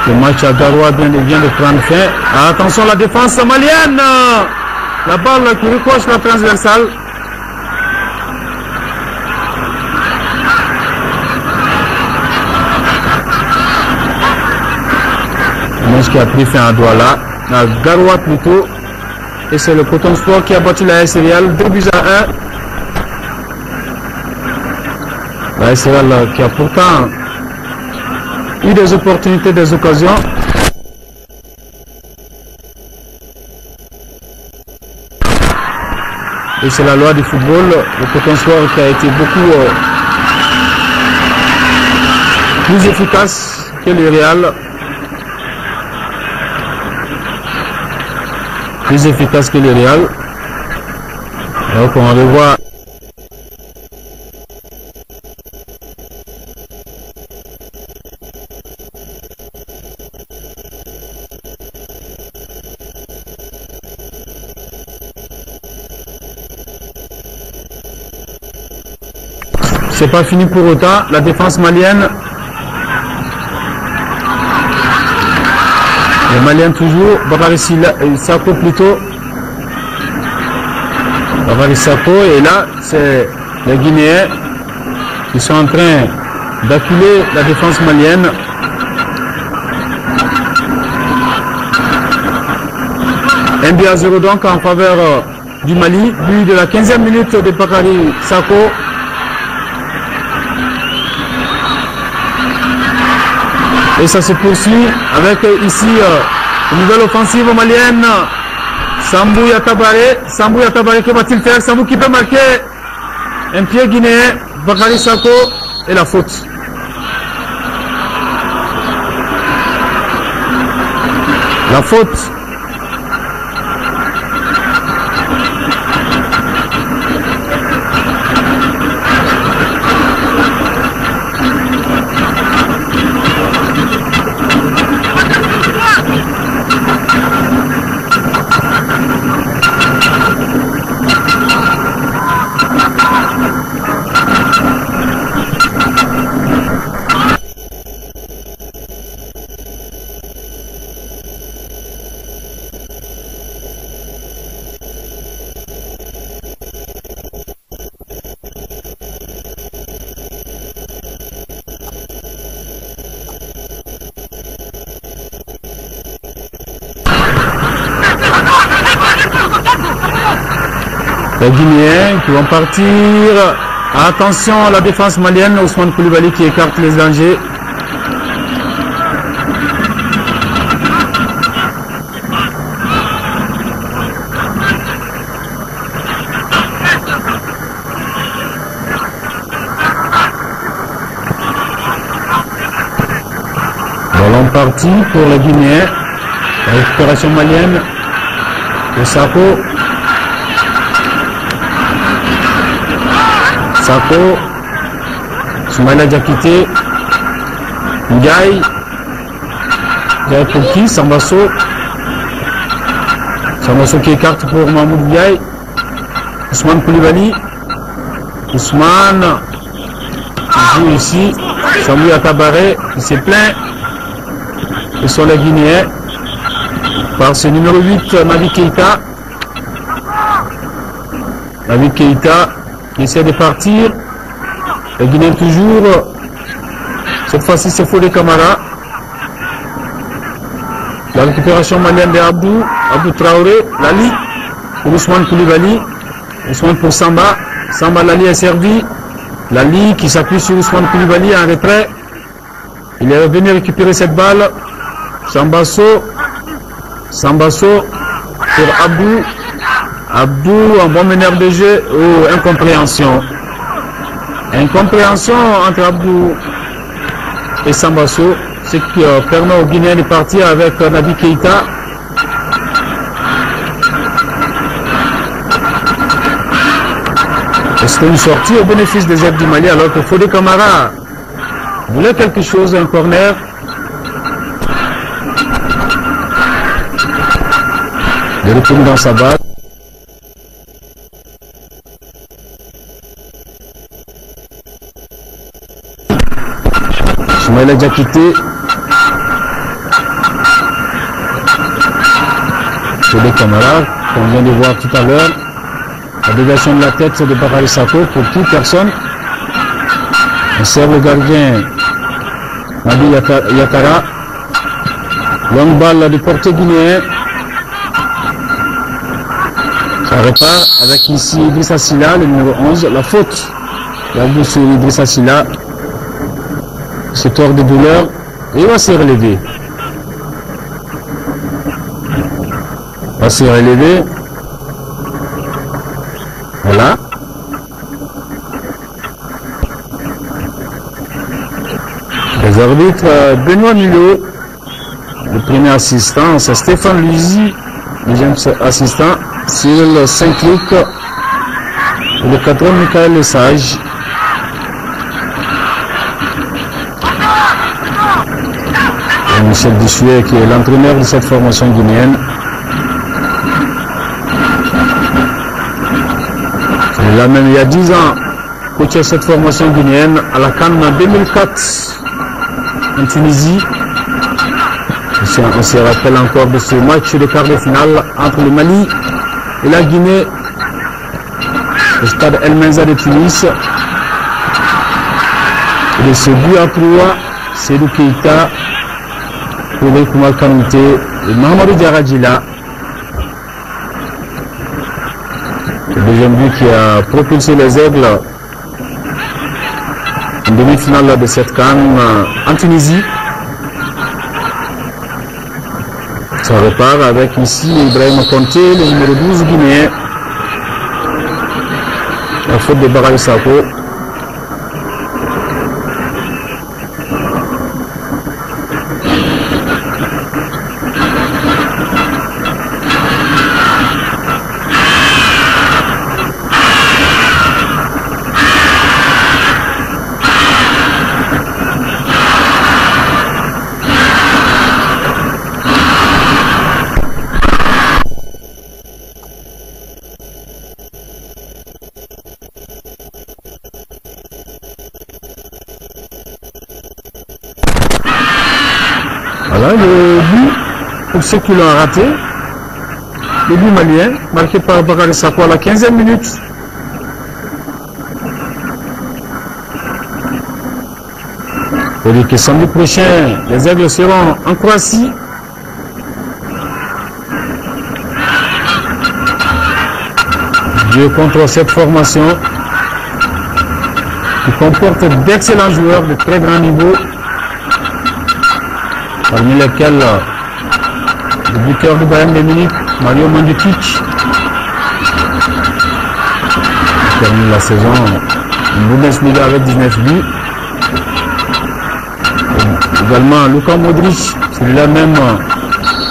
le match à Garoua vient de prendre fin. Attention, la défense malienne. La balle qui ricoche la transversale. Le match qui a pris fin à Douala, à Garoua plutôt. Et c'est le Coton Sport qui a battu la AS Real 2-1. La AS Real qui a pourtant eu des opportunités, des occasions. Et c'est la loi du football, le Coton Sport qui a été beaucoup plus efficace que le Real. Plus efficace que le Real. Donc on revoit c'est pas fini pour autant, la défense malienne. Les Maliens toujours, Bakary Sako plutôt. Bakary Sako, et là, c'est les Guinéens qui sont en train d'acculer la défense malienne. Un but à 0 donc en faveur du Mali. But de la 15e minute de Bakary Sako. Et ça se poursuit avec ici une nouvelle offensive malienne. Sambou Yatabare. Sambou Yatabare, que va-t-il faire? Sambou qui peut marquer un pied guinéen. Bakary Sako et la faute. La faute. Les Guinéens qui vont partir. Attention à la défense malienne. Ousmane Koulibaly qui écarte les dangers. Ballon parti pour les Guinéens. La récupération malienne de Sako. Sako, Soumaïla Diakité, Ndiaye, Ndiaye pour qui? Sambasso. Sambasso qui écarte pour Mahmoud Ndiaye. Ousmane Koulibaly. Ousmane qui joue ici. Sambou Yatabare qui s'est plaint. Ce sont les Guinéens par ce numéro 8, Naby Keïta. Naby Keïta qui essaie de partir. Les Guinéens toujours. Cette fois-ci, c'est Fodé Camara. La récupération malienne de Abdou Traoré. Lali pour Ousmane Koulibaly. Ousmane pour Samba. Samba, Lali est servi. Lali qui s'appuie sur Ousmane Koulibaly en retrait. Il est venu récupérer cette balle. Sambasso pour Abdou, un bon meneur de jeu. Oh, incompréhension. Incompréhension entre Abdou et Sambasso, ce qui permet aux Guinéens de partir avec Naby Keïta. Est-ce une sortie au bénéfice des aides du Mali alors que Fodé Camara voulait quelque chose, un corner? Il retourne dans sa balle. Soumaïla Diakité. C'est des camarades qu'on vient de voir tout à l'heure. La déviation de la tête de Bakary Sako pour toute personne. On sert le gardien Nabi Yakara. Longue balle de portée guinéen. Ça repart avec ici Idrissa Silla, le numéro 11. La faute. La boue sur Idrissa Silla. Se tord de douleur. Et il va se relever. Va se relever. Voilà. Les arbitres, Benoît Mulot, le premier assistant, c'est Stéphane Luzi, deuxième assistant, Cyril Saint-Luc, et le quatrième Michael Lesage. Et Michel Dissuet, qui est l'entraîneur de cette formation guinéenne. Il a même il y a 10 ans coaché cette formation guinéenne à la CAN en 2004 en Tunisie. On se rappelle encore de ce match de quart de finale entre le Mali et la Guinée au stade El Menza de Tunis. Et de ce but à 3, Seydou Keita, Kouré Koumar Kanouté et Mahamadou Diarradjila. Le deuxième but qui a propulsé les Aigles en demi-finale de cette CAN en Tunisie. Ça repart avec ici Ibrahim Konté, le numéro 12 guinéen. La faute de Bakary Sako. Voilà le but pour ceux qui l'ont raté. Le but malien, marqué par Bakary Sako à la 15e minute. Pour dire que samedi prochain, les Aigles seront en Croatie. Dieu contre cette formation qui comporte d'excellents joueurs de très grand niveau, parmi lesquels le buteur du Bayern de Munich, Mario Mandzukic, qui termine la saison en Bundesliga avec 19 buts. Également Luka Modric, celui-là même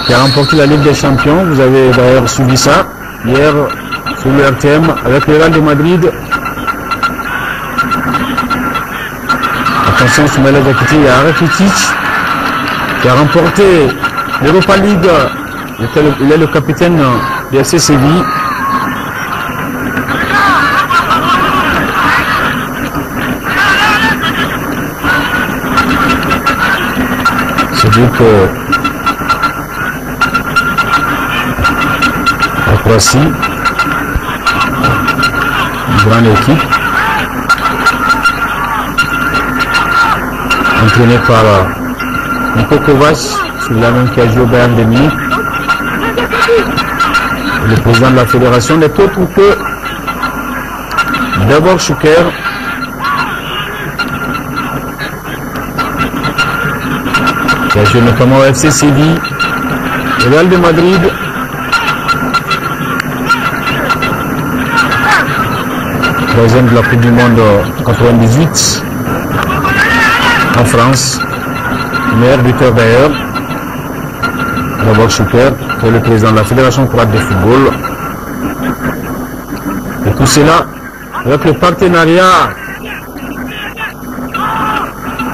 qui a remporté la Ligue des Champions. Vous avez d'ailleurs suivi ça hier sur le RTM avec le Real de Madrid. Attention, Soumaïla Diakité, il y a Rakitic qui a remporté l'Europa League. Il est le capitaine du FC Séville. C'est dire que la Croatie, une grande équipe, entraînée par Niko Kovac, celui-là même qui a joué au Bayern de Munich. Le président de la fédération n'est autre que Davor Šuker, qui a joué notamment au FC Séville, au Real de Madrid, troisième de la Coupe du Monde 98 en France, meilleur buteur d'ailleurs, Davor Šuker, qui est le président de la Fédération croate de football. Et tout cela avec le partenariat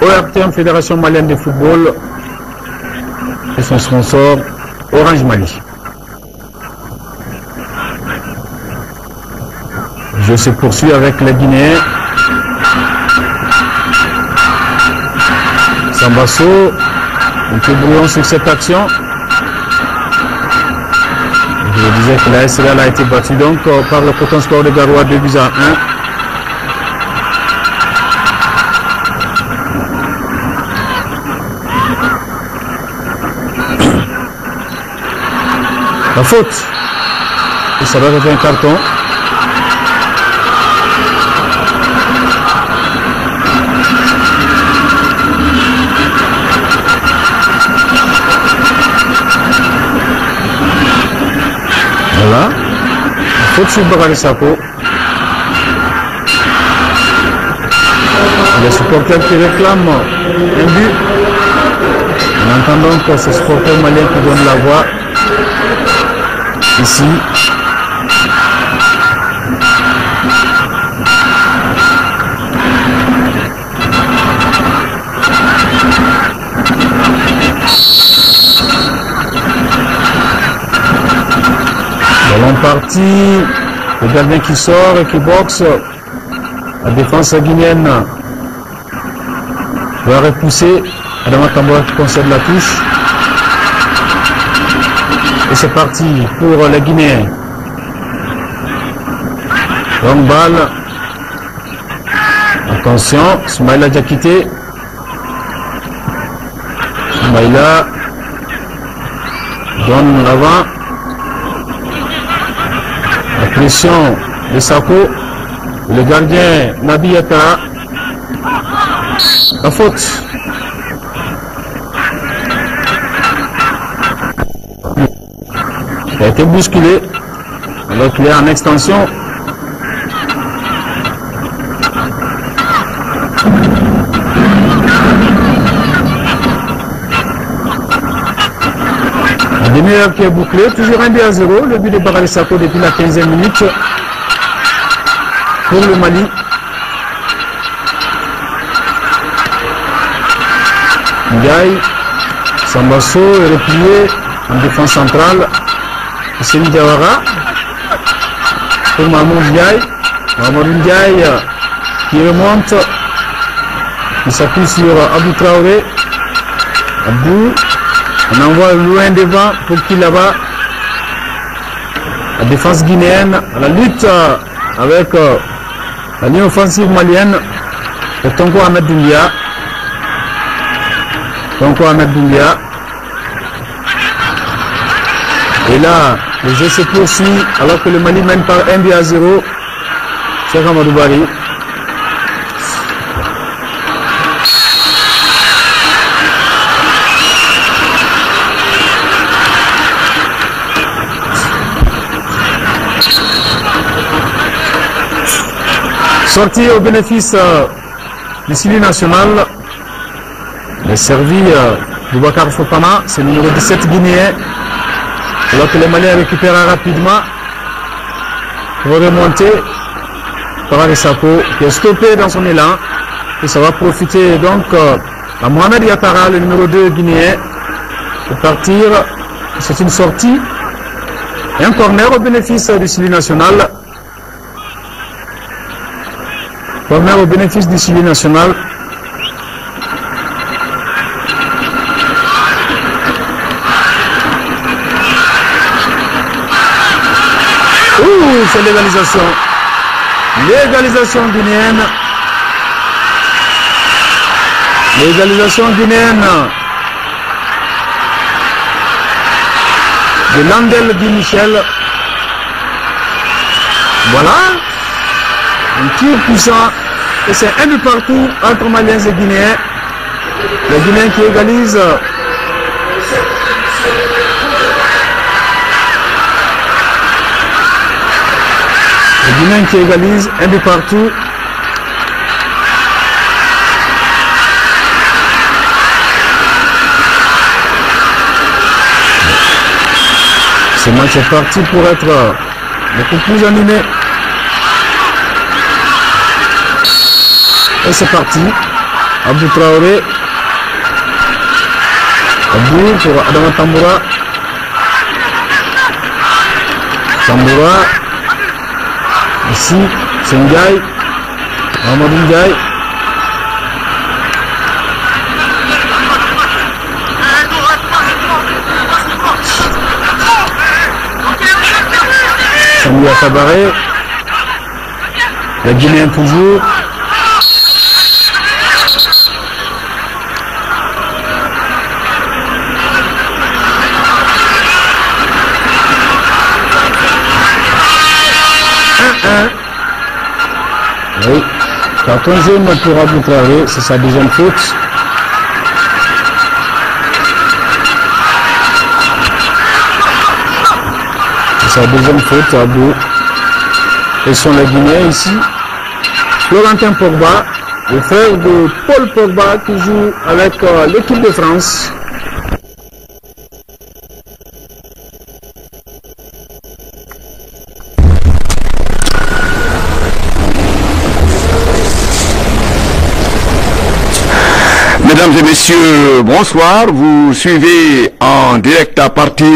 ORTM Fédération Malienne de football et son sponsor Orange Mali. Je se poursuis avec les Guinéens. Sambasso, un peu brouillon sur cette action. Je disais que la SRL a été battue donc par le Coton Sport de Garoua 2-1. La faute. Et ça va être un carton. Voilà. La faute sur Bakary Sako. Les supporters qui réclament un but. En entendant que ces supporters maliens qui donnent la voix. Ici, ballon parti, le gardien qui sort et qui boxe, la défense guinéenne va repousser, Adama Tambora qui concède la touche. Et c'est parti pour les Guinéens. Longue balle. Attention, Soumaïla Diakité. Soumaïla donne l'avant. La pression de Sako. Le gardien Nabi Yatara. La faute. Il a été bousculé alors qu'il est en extension. La demi-heure qui est bouclée, toujours 1-0, le but de Bakary Sako depuis la 15e minute pour le Mali. Ndiaye, Sambasso est replié en défense centrale. C'est Ndiawara pour Mamoud Ndiaye. Mamoud Ndiaye qui remonte. Il s'appuie sur Abou Traoré. Abou, on envoie loin devant pour qu'il là-bas. La défense guinéenne, la lutte avec la ligne offensive malienne. Et Tonko Ahmed Doumbia. Tonko Ahmed Doumbia. Et là, le jeu se poursuit alors que le Mali mène par 1-0. Cheikh Amadou Bari. Sorti au bénéfice du Sili national. Le servi Boubacar Fofana, c'est le numéro 17 guinéen. Alors que les Maliens récupèrent rapidement pour remonter Bakary Sako qui est stoppé dans son élan. Et ça va profiter donc à Mohamed Yatara, le numéro 2 guinéen, pour partir. C'est une sortie et un corner au bénéfice du Sili national. Corner au bénéfice du Sili national. C'est l'égalisation. L'égalisation guinéenne. L'égalisation guinéenne de Landel Di Michel. Voilà. Un tir puissant. Et c'est un but partout entre Maliens et Guinéens. Les Guinéens qui égalisent. Les Guinéens qui égalisent, un but partout. Ce match est parti pour être beaucoup plus animé. Et c'est parti. Abou Traoré. Abou pour Adama Tambora. Tambora. Ici, c'est Ndiaye. Mamadou Ndiaye. Samuel Tabaré. Les Guinéens toujours. Oui, carton jaune pour Abou Traoré, c'est sa deuxième faute. C'est sa deuxième faute, Abou. Et sont les Guinéens ici. Florentin Pogba, le frère de Paul Pogba qui joue avec l'équipe de France. Mesdames et messieurs, bonsoir. Vous suivez en direct à partir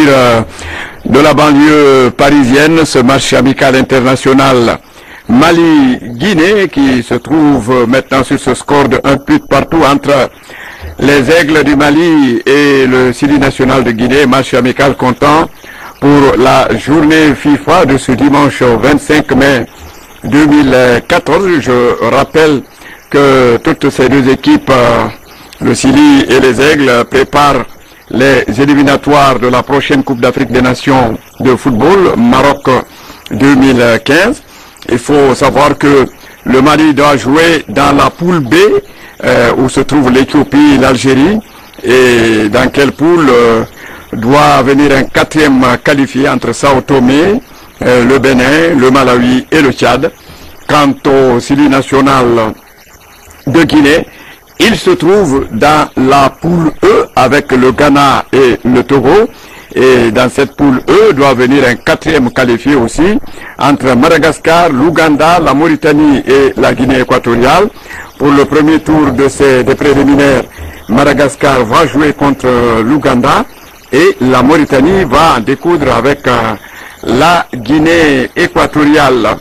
de la banlieue parisienne ce match amical international Mali-Guinée qui se trouve maintenant sur ce score de 1 but partout entre les Aigles du Mali et le Sili national de Guinée. Match amical comptant pour la journée FIFA de ce dimanche 25 mai 2014. Je rappelle que toutes ces deux équipes, le Sili et les Aigles, préparent les éliminatoires de la prochaine Coupe d'Afrique des Nations de football, Maroc 2015. Il faut savoir que le Mali doit jouer dans la poule B, où se trouve l'Éthiopie et l'Algérie, et dans quelle poule doit venir un quatrième qualifié entre Sao Tomé, le Bénin, le Malawi et le Tchad. Quant au Sili national de Guinée, il se trouve dans la poule E avec le Ghana et le Togo. Et dans cette poule E doit venir un quatrième qualifié aussi entre Madagascar, l'Ouganda, la Mauritanie et la Guinée équatoriale. Pour le premier tour des préliminaires, Madagascar va jouer contre l'Ouganda et la Mauritanie va en découdre avec la Guinée équatoriale.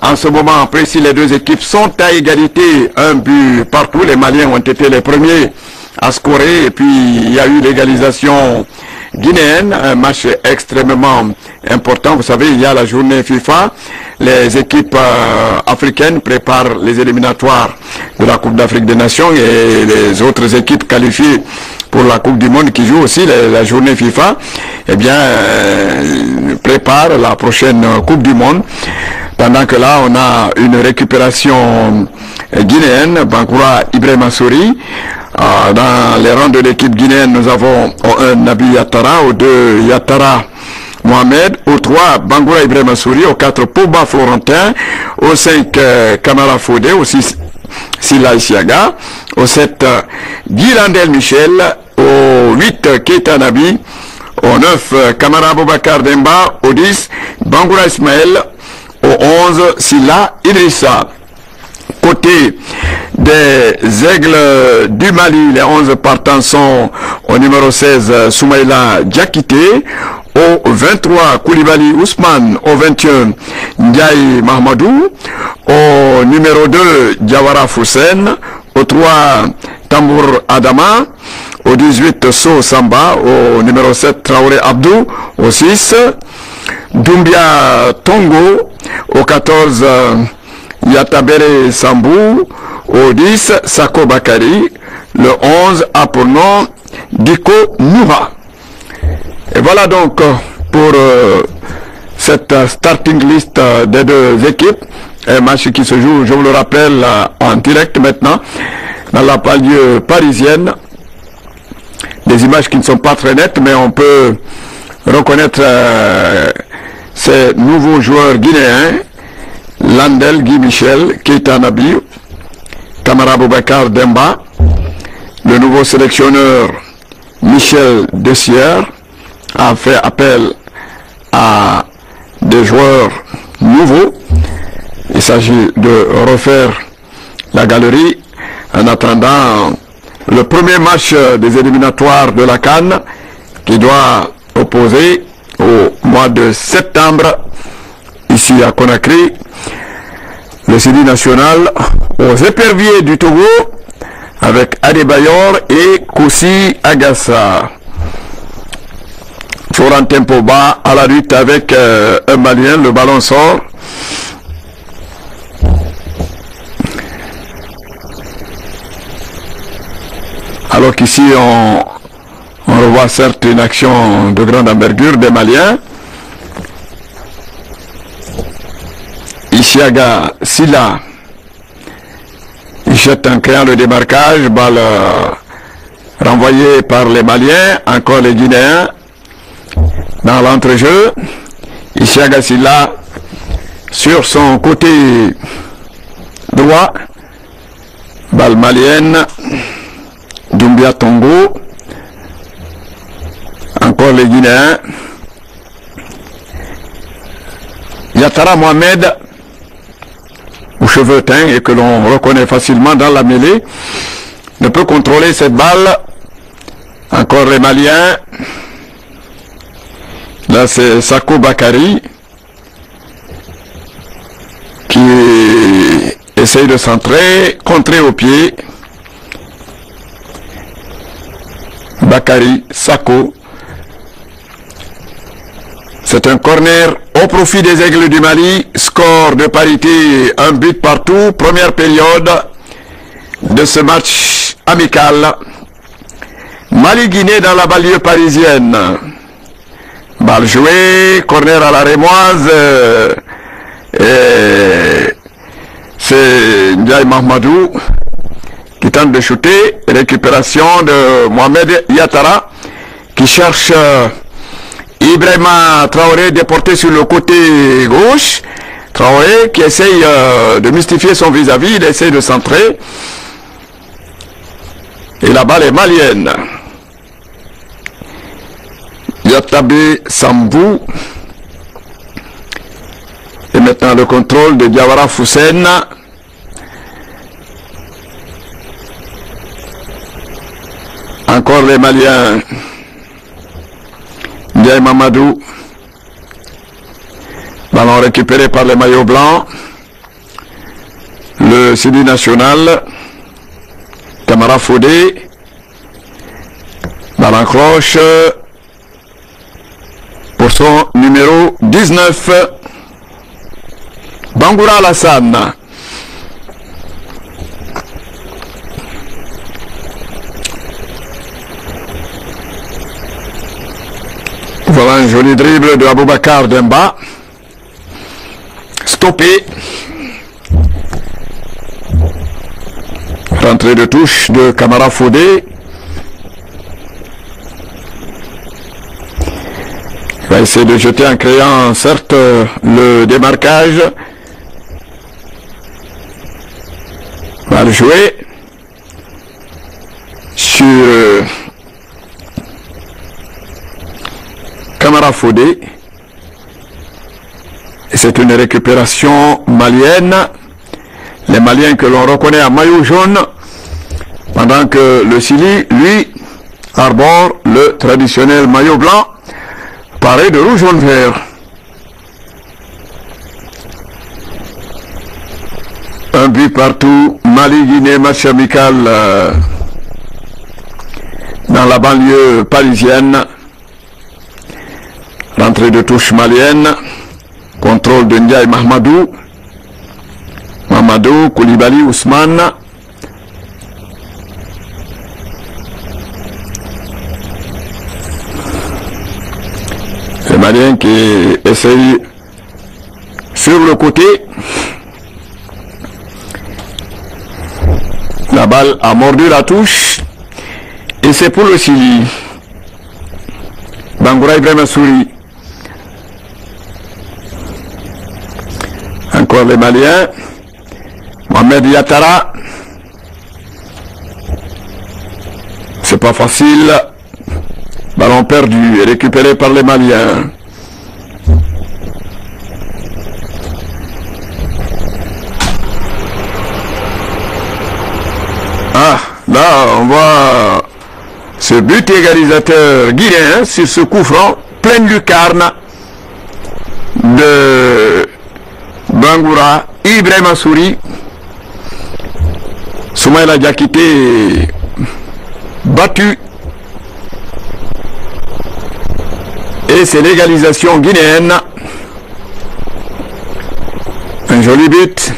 En ce moment précis, les deux équipes sont à égalité, un but partout. Les Maliens ont été les premiers à scorer et puis il y a eu l'égalisation guinéenne, un match extrêmement important. Vous savez, il y a la journée FIFA. Les équipes africaines préparent les éliminatoires de la Coupe d'Afrique des Nations et les autres équipes qualifiées pour la Coupe du Monde qui jouent aussi la journée FIFA, eh bien, préparent la prochaine Coupe du Monde. Pendant que là, on a une récupération guinéenne, Bangoura Ibrahima Souri. Dans les rangs de l'équipe guinéenne, nous avons au 1 Nabi Yattara, au 2 Yattara Mohamed, au 3 Bangoura Ibrahima Souri, au 4 Pogba Florentin, au 5 Kamara Fodé, au 6 Sila Isiaga, au 7 Guirandel Michel, au 8 Keita Nabi, au 9 Kamara Boubacar Demba, au 10 Bangoura Ismaël, au 11 Sila Idrissa. Côté des Aigles du Mali, les 11 partants sont au numéro 16 Soumaïla Diakité, au 23 Koulibaly Ousmane, au 21 Ndiaye Mahmadou, au numéro 2 Diawara Foussen, au 3 Tambour Adama, au 18 So Samba, au numéro 7 Traoré Abdou, au 6 Doumbia Tongo, au 14 Yatabere Sambou, au 10 Sako Bakari, le 11 a pour nom Diko Noura. Et voilà donc pour cette starting list des deux équipes. Un match qui se joue, je vous le rappelle, en direct maintenant dans la banlieue parisienne. Des images qui ne sont pas très nettes, mais on peut reconnaître ces nouveaux joueurs guinéens. Landel Guy Michel, Keita Nabi, Kamara Boubacar Demba, le nouveau sélectionneur Michel Dessière a fait appel à des joueurs nouveaux. Il s'agit de refaire la galerie en attendant le premier match des éliminatoires de la CAN qui doit opposer au mois de septembre ici à Conakry le Sili national aux éperviers du Togo avec Adebayor et Koussi Agassa. toujours en tempo bas à la lutte avec un Malien. Le ballon sort. Alors qu'ici on revoit certes une action de grande envergure des Maliens. Isiaga Silla jette en créant le démarquage, balle renvoyée par les Maliens, encore les Guinéens dans l'entrejeu. Isiaga Silla sur son côté droit, balle malienne. Doumbia Tongo, encore les Guinéens. Yatara Mohamed, aux cheveux teints et que l'on reconnaît facilement dans la mêlée, ne peut contrôler cette balle. Encore les Maliens. Là c'est Sako Bakari qui essaye de centrer, contrer au pied. Bakari Sako. C'est un corner au profit des Aigles du Mali. Score de parité, un but partout. Première période de ce match amical. Mali-Guinée dans la banlieue parisienne. Balle jouée, corner à la rémoise. Et c'est Ndiaye Mahmadou qui tente de shooter. Récupération de Mohamed Yatara qui cherche Ibrahima Traoré déporté sur le côté gauche. Traoré qui essaye de mystifier son vis-à-vis, il essaye de centrer. Et la balle est malienne. Yatabé Sambou. Et maintenant le contrôle de Diawara Foussen. Encore les Maliens. Ndiaye Mamadou. Ballon récupéré par les maillots blancs. Le Sidi National. Camara Fodé. Ballon cloche. Pour son numéro 19. Bangoura Alassane. Voilà un joli dribble de Aboubakar Demba. Stoppé. Rentrée de touche de Camara Fodé. Il va essayer de jeter en créant certes le démarquage. Va le jouer sur Camara Fodé. Et c'est une récupération malienne. Les Maliens que l'on reconnaît en maillot jaune, pendant que le Sili, lui, arbore le traditionnel maillot blanc, paré de rouge, jaune, vert. Un but partout, Mali-Guinée, match amical dans la banlieue parisienne. Rentrée de touche malienne, contrôle de Ndiaye Mahmadou. Mamadou, Koulibaly, Ousmane. Les Maliens qui essayent sur le côté. La balle a mordu la touche. Et c'est pour le Sili. Bangoura Ibrahima Souri. Encore les Maliens. Mohamed Yatara. C'est pas facile. Ballon perdu et récupéré par les Maliens. Ah, là on voit ce but égalisateur guinéen sur ce coup franc, pleine lucarne de Bangoura, Ibrahima Souri. Soumaïla Diakité battu. Et Et c'est l'égalisation guinéenne. Un joli but.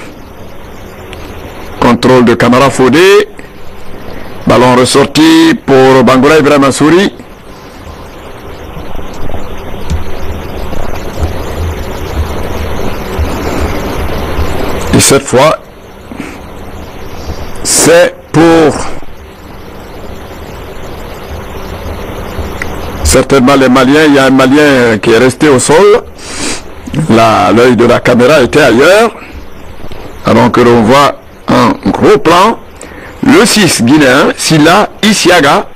Contrôle de Camara Fodé. Ballon ressorti pour Bangoura Ibrahim Assouri. Et cette fois, c'est pour certainement les Maliens. Il y a un Malien qui est resté au sol. L'œil de la caméra était ailleurs. Alors que l'on voit un gros plan. Le 6 guinéen, Silla Isiaga.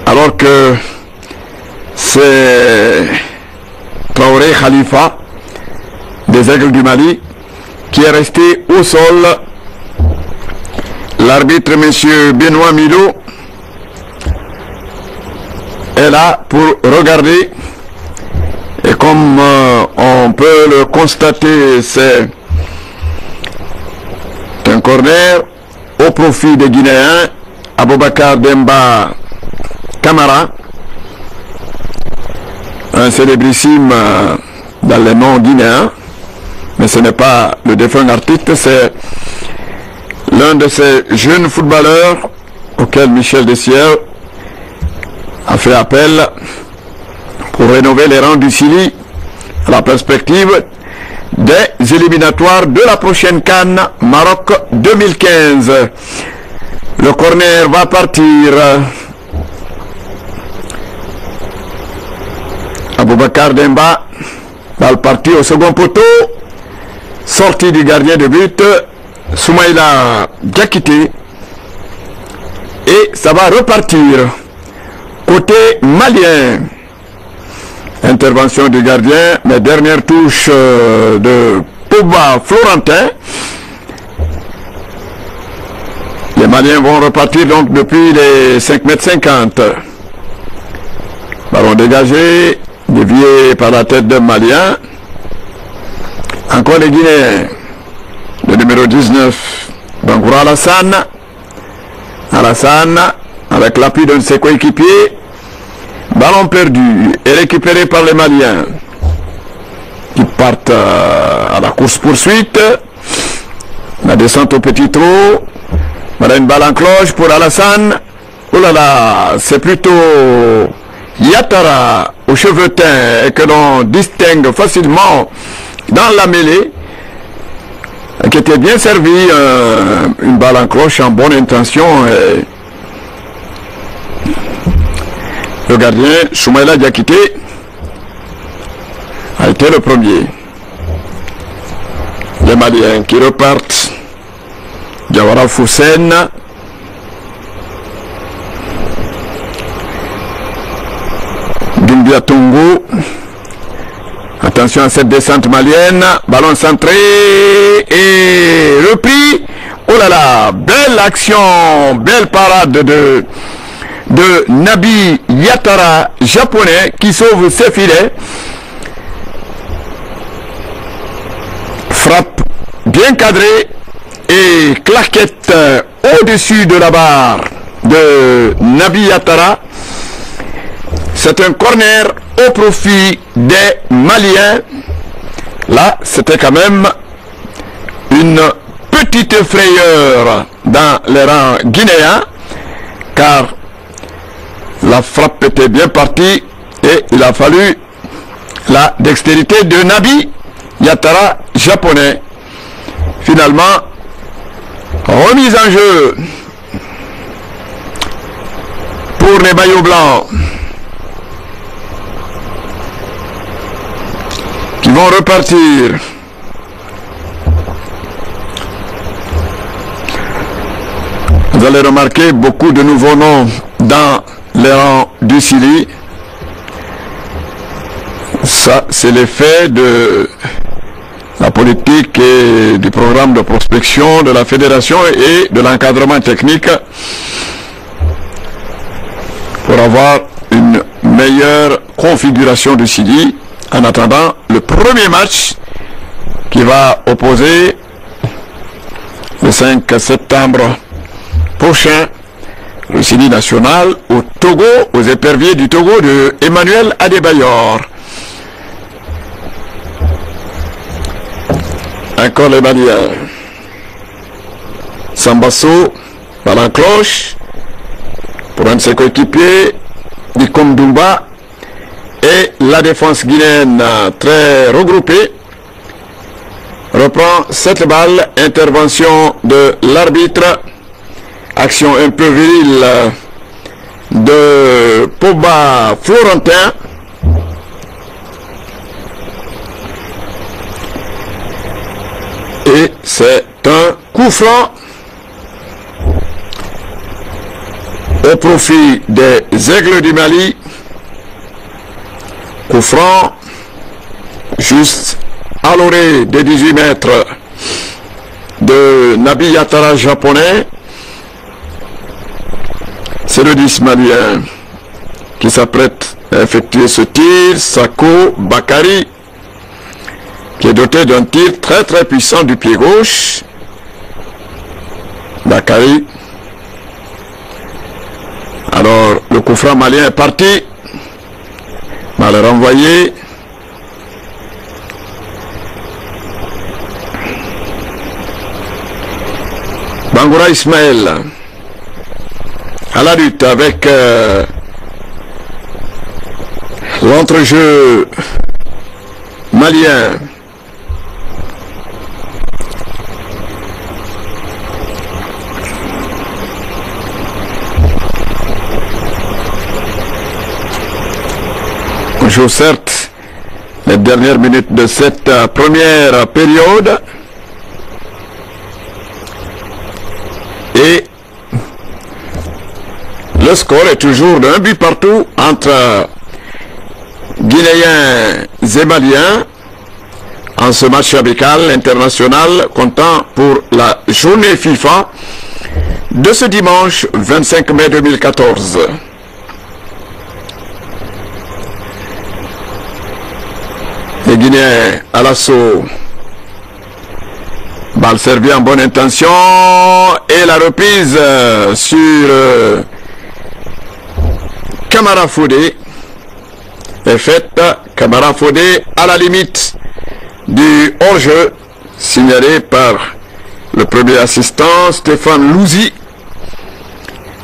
Alors que c'est Traoré Khalifa des Aigles du Mali qui est resté au sol. L'arbitre, monsieur Benoît Milo, est là pour regarder. Et comme on peut le constater, c'est un corner au profit des Guinéens. Aboubakar Demba Camara, un célébrissime dans les noms guinéens, mais ce n'est pas le défunt artiste, c'est l'un de ces jeunes footballeurs auquel Michel Dessier a fait appel pour rénover les rangs du Chili à la perspective des éliminatoires de la prochaine CAN Maroc 2015. Le corner va partir. Aboubakar Demba, balle partie au second poteau, sortie du gardien de but, Soumaïla Diakité, et ça va repartir côté malien. Intervention du gardien, mais dernière touche de Pouba Florentin. Les Maliens vont repartir donc depuis les 5,50 m. Ballon dégagé, dévié par la tête d'un Malien. Encore les Guinéens. Le numéro 19, Bangoura Alassane. Alassane, avec l'appui d'un de ses coéquipiers. Ballon perdu et récupéré par les Maliens qui partent à la course-poursuite. La descente au petit trou. Voilà une balle en cloche pour Alassane. Oh là là, c'est plutôt Yatara aux cheveux teints et que l'on distingue facilement dans la mêlée, qui était bien servi. Une balle en cloche en bonne intention. Et le gardien, Soumaïla Diakité, a été le premier. Les Maliens qui repartent. Diawara Foussen. Doumbia Tongo. Attention à cette descente malienne. Ballon centré et repris. Oh là là, belle action, belle parade de Nabi Yatara, japonais, qui sauve ses filets. Frappe bien cadrée et claquette au-dessus de la barre de Nabi Yatara. C'est un corner au profit des Maliens. Là, c'était quand même une petite frayeur dans les rangs guinéens, car la frappe était bien partie et il a fallu la dextérité de Nabi Yatara, japonais. Finalement, remise en jeu pour les maillots blancs qui vont repartir. Vous allez remarquer beaucoup de nouveaux noms dans les rangs du Chili. Ça, c'est l'effet de la politique et du programme de prospection de la fédération et de l'encadrement technique pour avoir une meilleure configuration du Chili en attendant le premier match qui va opposer le 5 septembre prochain le Sili national au Togo, aux éperviers du Togo de Emmanuel Adebayor. Encore les Maliens. Sambasso, ballon cloche, pour un de ses coéquipiers, Nikom Dumba, et la défense guinéenne très regroupée reprend cette balle, intervention de l'arbitre, action un peu virile de Pogba Florentin. Et c'est un coup franc au profit des Aigles du Mali. Coup franc juste à l'orée des 18 mètres de Nabi Yatara japonais. C'est le 10 malien qui s'apprête à effectuer ce tir. Sako Bakari, qui est doté d'un tir très très puissant du pied gauche. Bakari. Alors le coup franc malien est parti. Mal renvoyé. Bangoura Ismaël à la lutte avec l'entrejeu malien. On joue certes les dernières minutes de cette première période. Et le score est toujours d'un but partout entre Guinéens et Maliens en ce match amical international comptant pour la journée FIFA de ce dimanche 25 mai 2014. Les Guinéens à l'assaut. Balle servie en bonne intention et la reprise sur Camara Fodé est faite. Camara Fodé à la limite du hors-jeu signalé par le premier assistant Stéphane Louzi.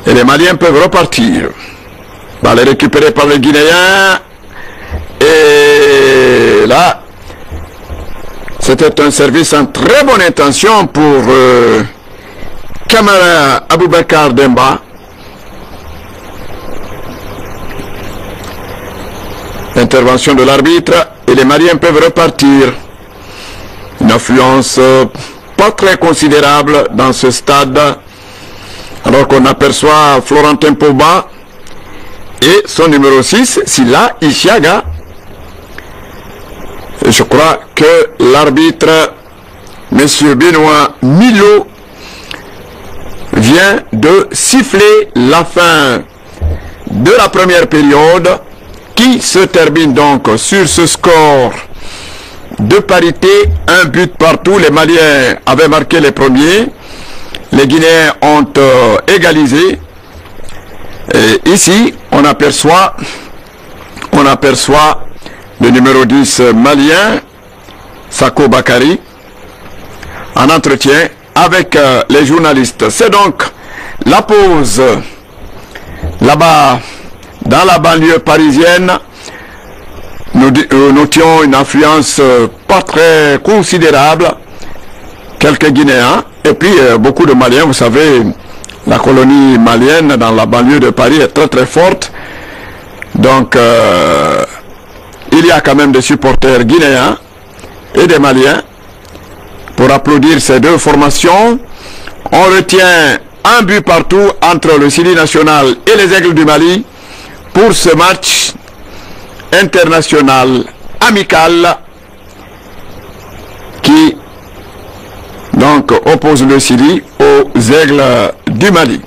Et les Maliens peuvent repartir. Balle récupérée par les Guinéens. Et là, c'était un service en très bonne intention pour Kamara Aboubakar Demba. Intervention de l'arbitre et les Maliens peuvent repartir. Une affluence pas très considérable dans ce stade, alors qu'on aperçoit Florentin Pogba et son numéro 6, Sila Ishiaga. Je crois que l'arbitre, M. Benoît Milo, vient de siffler la fin de la première période qui se termine donc sur ce score de parité, un but partout. Les Maliens avaient marqué les premiers, les Guinéens ont égalisé. Et ici, on aperçoit le numéro 10 malien, Sako Bakari, en entretien avec les journalistes. C'est donc la pause là-bas dans la banlieue parisienne. Nous notions une affluence pas très considérable, quelques Guinéens et puis beaucoup de Maliens. Vous savez, la colonie malienne dans la banlieue de Paris est très très forte. Donc il y a quand même des supporters guinéens et des Maliens pour applaudir ces deux formations. On retient un but partout entre le Sili national et les Aigles du Mali pour ce match international amical qui donc oppose le Sili aux Aigles du Mali.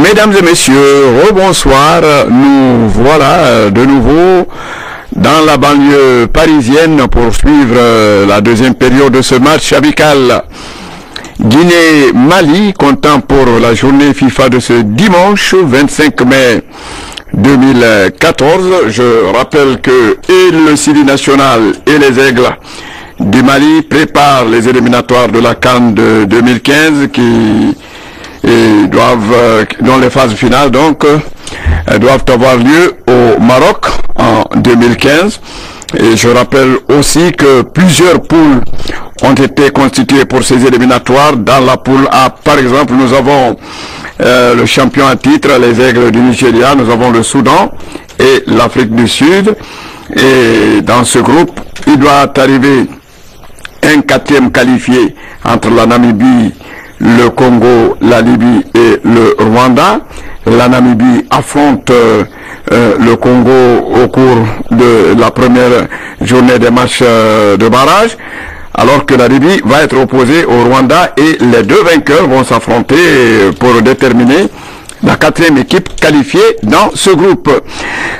Mesdames et messieurs, rebonsoir. Nous voilà de nouveau dans la banlieue parisienne pour suivre la deuxième période de ce match amical. Guinée-Mali, comptant pour la journée FIFA de ce dimanche 25 mai 2014. Je rappelle que et le Sili national et les Aigles du Mali préparent les éliminatoires de la CAN de 2015 qui dont les phases finales donc doivent avoir lieu au Maroc en 2015. Et je rappelle aussi que plusieurs poules ont été constituées pour ces éliminatoires. Dans la poule A, par exemple, nous avons le champion à titre, les Aigles du Nigeria, nous avons le Soudan et l'Afrique du Sud. Et dans ce groupe, il doit arriver un quatrième qualifié entre la Namibie, le Congo, la Libye et le Rwanda. La Namibie affronte le Congo au cours de la première journée des matchs de barrage, alors que la Libye va être opposée au Rwanda et les deux vainqueurs vont s'affronter pour déterminer la quatrième équipe qualifiée dans ce groupe.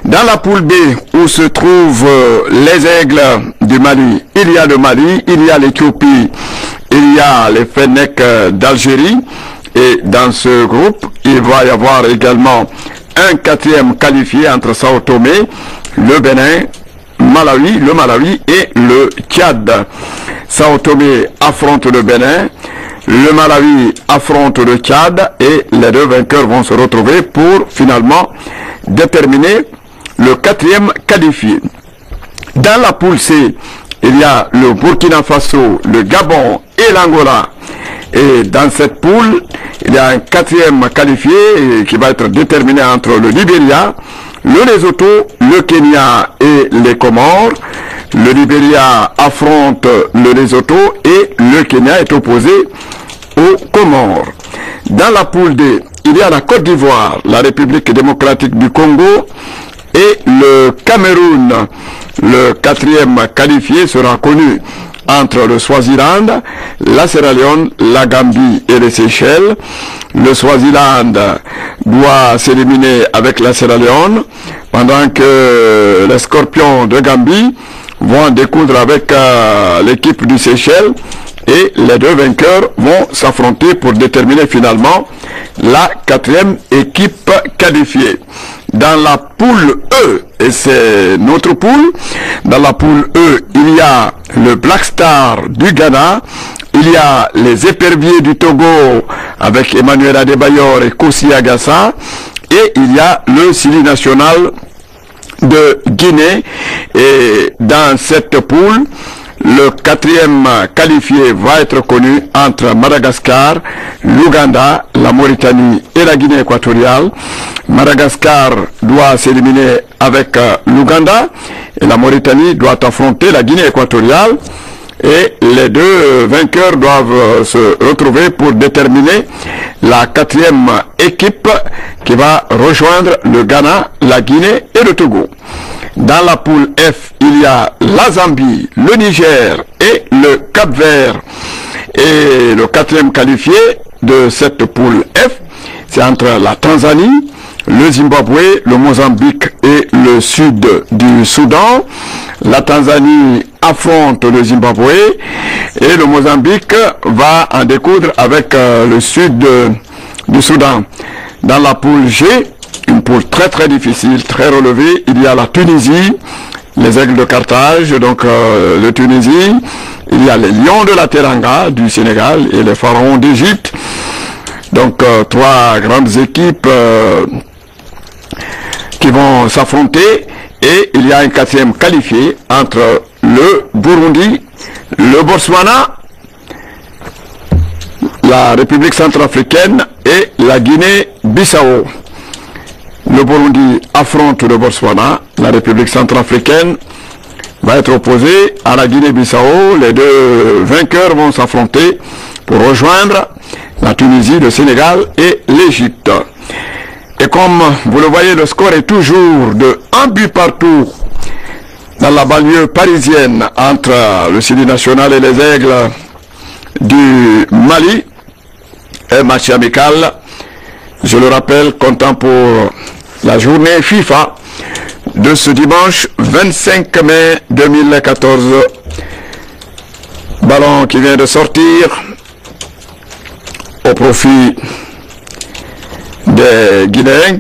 Dans la poule B, où se trouvent les Aigles du Mali, il y a le Mali, il y a l'Éthiopie, il y a les Fennecs d'Algérie. Et dans ce groupe, il va y avoir également un quatrième qualifié entre Sao Tomé, le Bénin, le Malawi et le Tchad. Sao Tomé affronte le Bénin, le Malawi affronte le Tchad et les deux vainqueurs vont se retrouver pour finalement déterminer le quatrième qualifié. Dans la poule C, il y a le Burkina Faso, le Gabon et l'Angola. Et dans cette poule, il y a un quatrième qualifié qui va être déterminé entre le Libéria, le Lesotho, le Kenya et les Comores. Le Libéria affronte le Lesotho et le Kenya est opposé aux Comores. Dans la poule D, il y a la Côte d'Ivoire, la République démocratique du Congo et le Cameroun. Le quatrième qualifié sera connu entre le Swaziland, la Sierra Leone, la Gambie et les Seychelles. Le Swaziland doit s'éliminer avec la Sierra Leone, pendant que les Scorpions de Gambie vont découdre avec l'équipe du Seychelles et les deux vainqueurs vont s'affronter pour déterminer finalement la quatrième équipe qualifiée. Dans la poule E, et c'est notre poule, dans la poule E, il y a le Black Star du Ghana, il y a les Éperviers du Togo avec Emmanuel Adebayor et Kosi Agassa, et il y a le Sili national de Guinée. Et dans cette poule, le quatrième qualifié va être connu entre Madagascar, l'Ouganda, la Mauritanie et la Guinée équatoriale. Madagascar doit s'éliminer avec l'Ouganda et la Mauritanie doit affronter la Guinée équatoriale. Et les deux vainqueurs doivent se retrouver pour déterminer la quatrième équipe qui va rejoindre le Ghana, la Guinée et le Togo. Dans la poule F, il y a la Zambie, le Niger et le Cap-Vert. Et le quatrième qualifié de cette poule F, c'est entre la Tanzanie, le Zimbabwe, le Mozambique et le sud du Soudan. La Tanzanie affronte le Zimbabwe et le Mozambique va en découdre avec le sud du Soudan. Dans la poule G, une poule très difficile, très relevée, il y a la Tunisie, les Aigles de Carthage, donc le Tunisie, il y a les Lions de la Teranga du Sénégal et les Pharaons d'Égypte. Donc trois grandes équipes qui vont s'affronter et il y a un quatrième qualifié entre le Burundi, le Botswana, la République centrafricaine et la Guinée-Bissau. Le Burundi affronte le Botswana, la République centrafricaine va être opposée à la Guinée-Bissau. Les deux vainqueurs vont s'affronter pour rejoindre la Tunisie, le Sénégal et l'Égypte. Et comme vous le voyez, le score est toujours de 1 but partout dans la banlieue parisienne entre le Sili national et les Aigles du Mali. Un match amical je le rappelle, comptant pour la journée FIFA de ce dimanche 25 mai 2014. Ballon qui vient de sortir au profit des Guinéens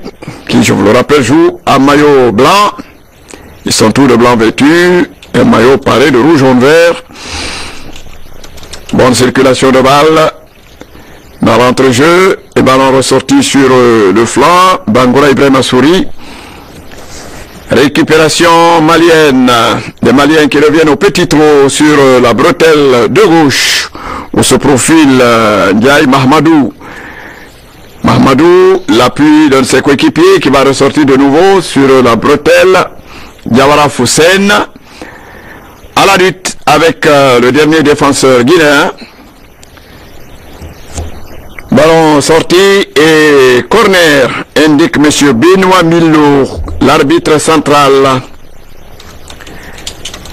qui, je vous le rappelle, jouent à maillot blanc. Ils sont tous de blanc vêtus, un maillot paré de rouge, jaune, vert. Bonne circulation de balle dans l'entrejeu et ballon ressorti sur le flanc. Bangoura Ibrahima Souri. Récupération malienne, des Maliens qui reviennent au petit trot sur la bretelle de gauche où se profile Ndiaye Mahamadou. Mahamadou, l'appui d'un de ses coéquipiers qui va ressortir de nouveau sur la bretelle. Diawara Foussen à la lutte avec le dernier défenseur guinéen. Ballon sorti et corner, indique M. Benoît Milou, l'arbitre central,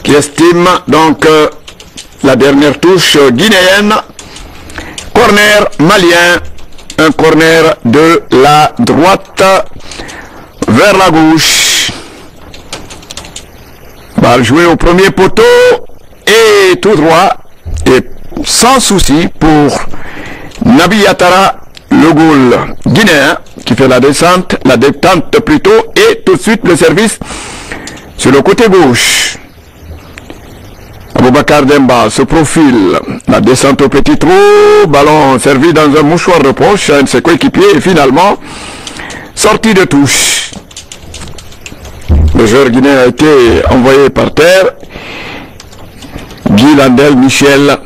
qui estime donc la dernière touche guinéenne. Corner malien, un corner de la droite vers la gauche. Balle jouée au premier poteau et tout droit et sans souci pour Nabi Yatara, le goal guinéen, qui fait la détente plutôt, et tout de suite le service sur le côté gauche. Aboubakar Demba se profile, la descente au petit trou, ballon servi dans un mouchoir de poche, un de ses coéquipiers, et finalement, sortie de touche. Le joueur guinéen a été envoyé par terre. Guy Landel Michel.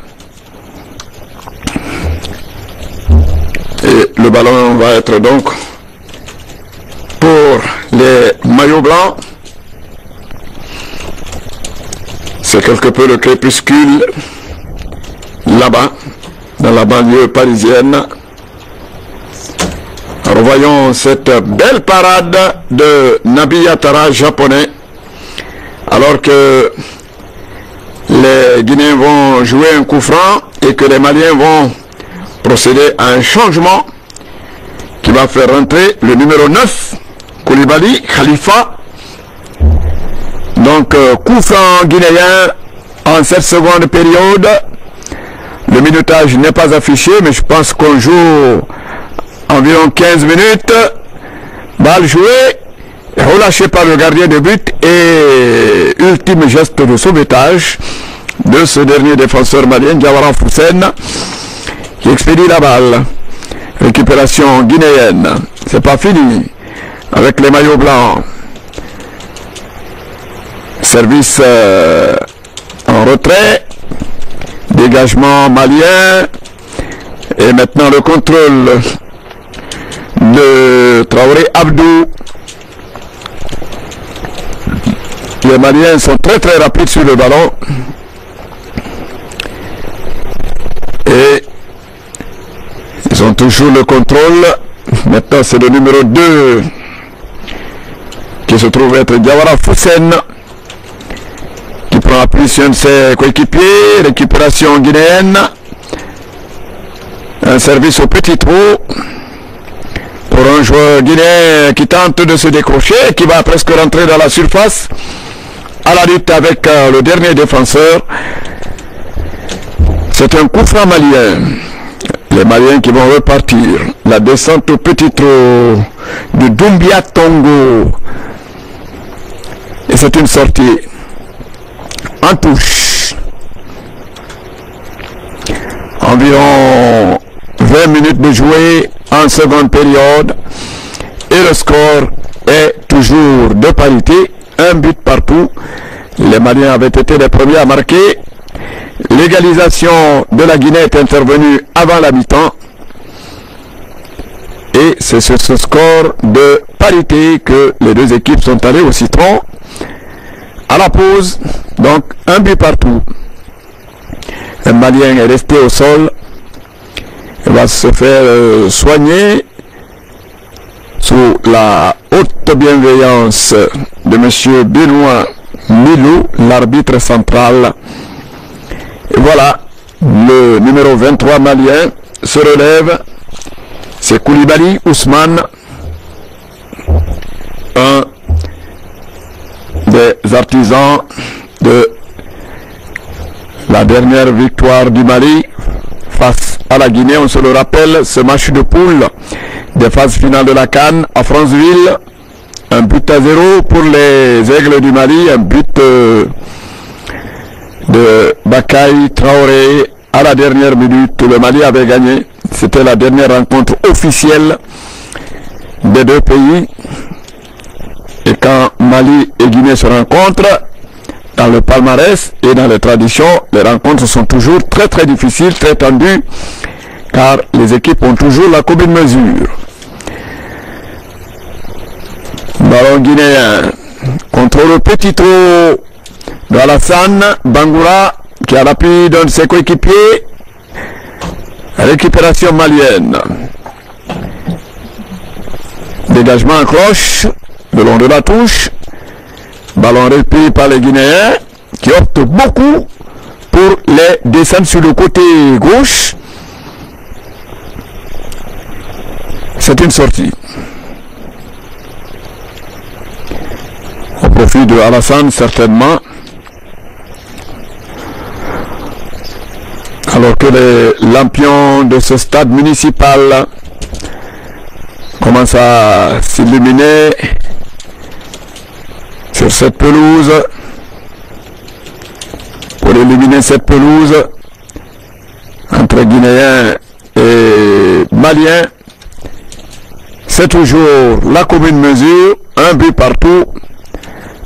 Et le ballon va être donc pour les maillots blancs. C'est quelque peu le crépuscule là-bas, dans la banlieue parisienne. Revoyons cette belle parade de Nabi Yatara, japonais, alors que les Guinéens vont jouer un coup franc et que les Maliens vont procéder à un changement qui va faire rentrer le numéro 9, Koulibaly Khalifa. Donc, coup franc guinéen en cette seconde période. Le minutage n'est pas affiché, mais je pense qu'on joue environ 15 minutes. Balle jouée, relâchée par le gardien de but et ultime geste de sauvetage de ce dernier défenseur malien, Diawara Foussen, qui expédie la balle. Récupération guinéenne. C'est pas fini avec les maillots blancs. Service en retrait. Dégagement malien. Et maintenant le contrôle de Traoré Abdou. Les Maliens sont très rapides sur le ballon. Et ils ont toujours le contrôle. Maintenant c'est le numéro 2 qui se trouve être Diawara Foussen, qui prend appui sur un de ses coéquipiers. Récupération guinéenne. Un service au petit trou pour un joueur guinéen qui tente de se décrocher, qui va presque rentrer dans la surface à la lutte avec le dernier défenseur. C'est un coup franc malien. Les Maliens qui vont repartir. La descente au petit trou de Doumbia Tongo. Et c'est une sortie en touche. Environ 20 minutes de jouer en seconde période. Et le score est toujours de parité. Un but partout. Les Maliens avaient été les premiers à marquer. L'égalisation de la Guinée est intervenue avant la mi-temps. Et c'est sur ce score de parité que les deux équipes sont allées au citron. À la pause, donc un but partout. Un Malien est resté au sol. Il va se faire soigner sous la haute bienveillance de M. Benoît Milou, l'arbitre central. Et voilà, le numéro 23 malien se relève. C'est Koulibaly Ousmane, un des artisans de la dernière victoire du Mali face à la Guinée. On se le rappelle, ce match de poule des phases finales de la CAN à Franceville. Un but à 0 pour les Aigles du Mali, un but de Bakay Traoré à la dernière minute. Le Mali avait gagné. C'était la dernière rencontre officielle des deux pays. Et quand Mali et Guinée se rencontrent, dans le palmarès et dans les traditions, les rencontres sont toujours très très difficiles, très tendues, car les équipes ont toujours la commune mesure. Ballon guinéen contre le petit trou de Alassane Bangoura qui a l'appui d'un de ses coéquipiers. Récupération malienne. Dégagement en cloche le long de la touche. Ballon repris par les Guinéens qui optent beaucoup pour les descendre sur le côté gauche. C'est une sortie. Au profit de Alassane, certainement. Alors que les lampions de ce stade municipal commencent à s'illuminer sur cette pelouse. Pour illuminer cette pelouse entre Guinéens et Maliens, c'est toujours la commune mesure, un but partout,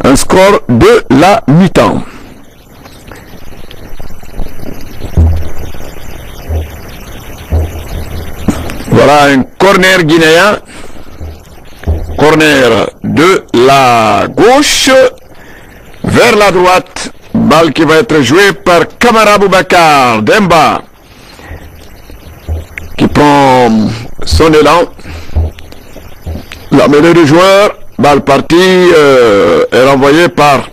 un score de la mi-temps. Voilà un corner guinéen, corner de la gauche vers la droite, balle qui va être jouée par Kamara Aboubakar Demba qui prend son élan. La mêlée de joueurs, balle partie, est renvoyée par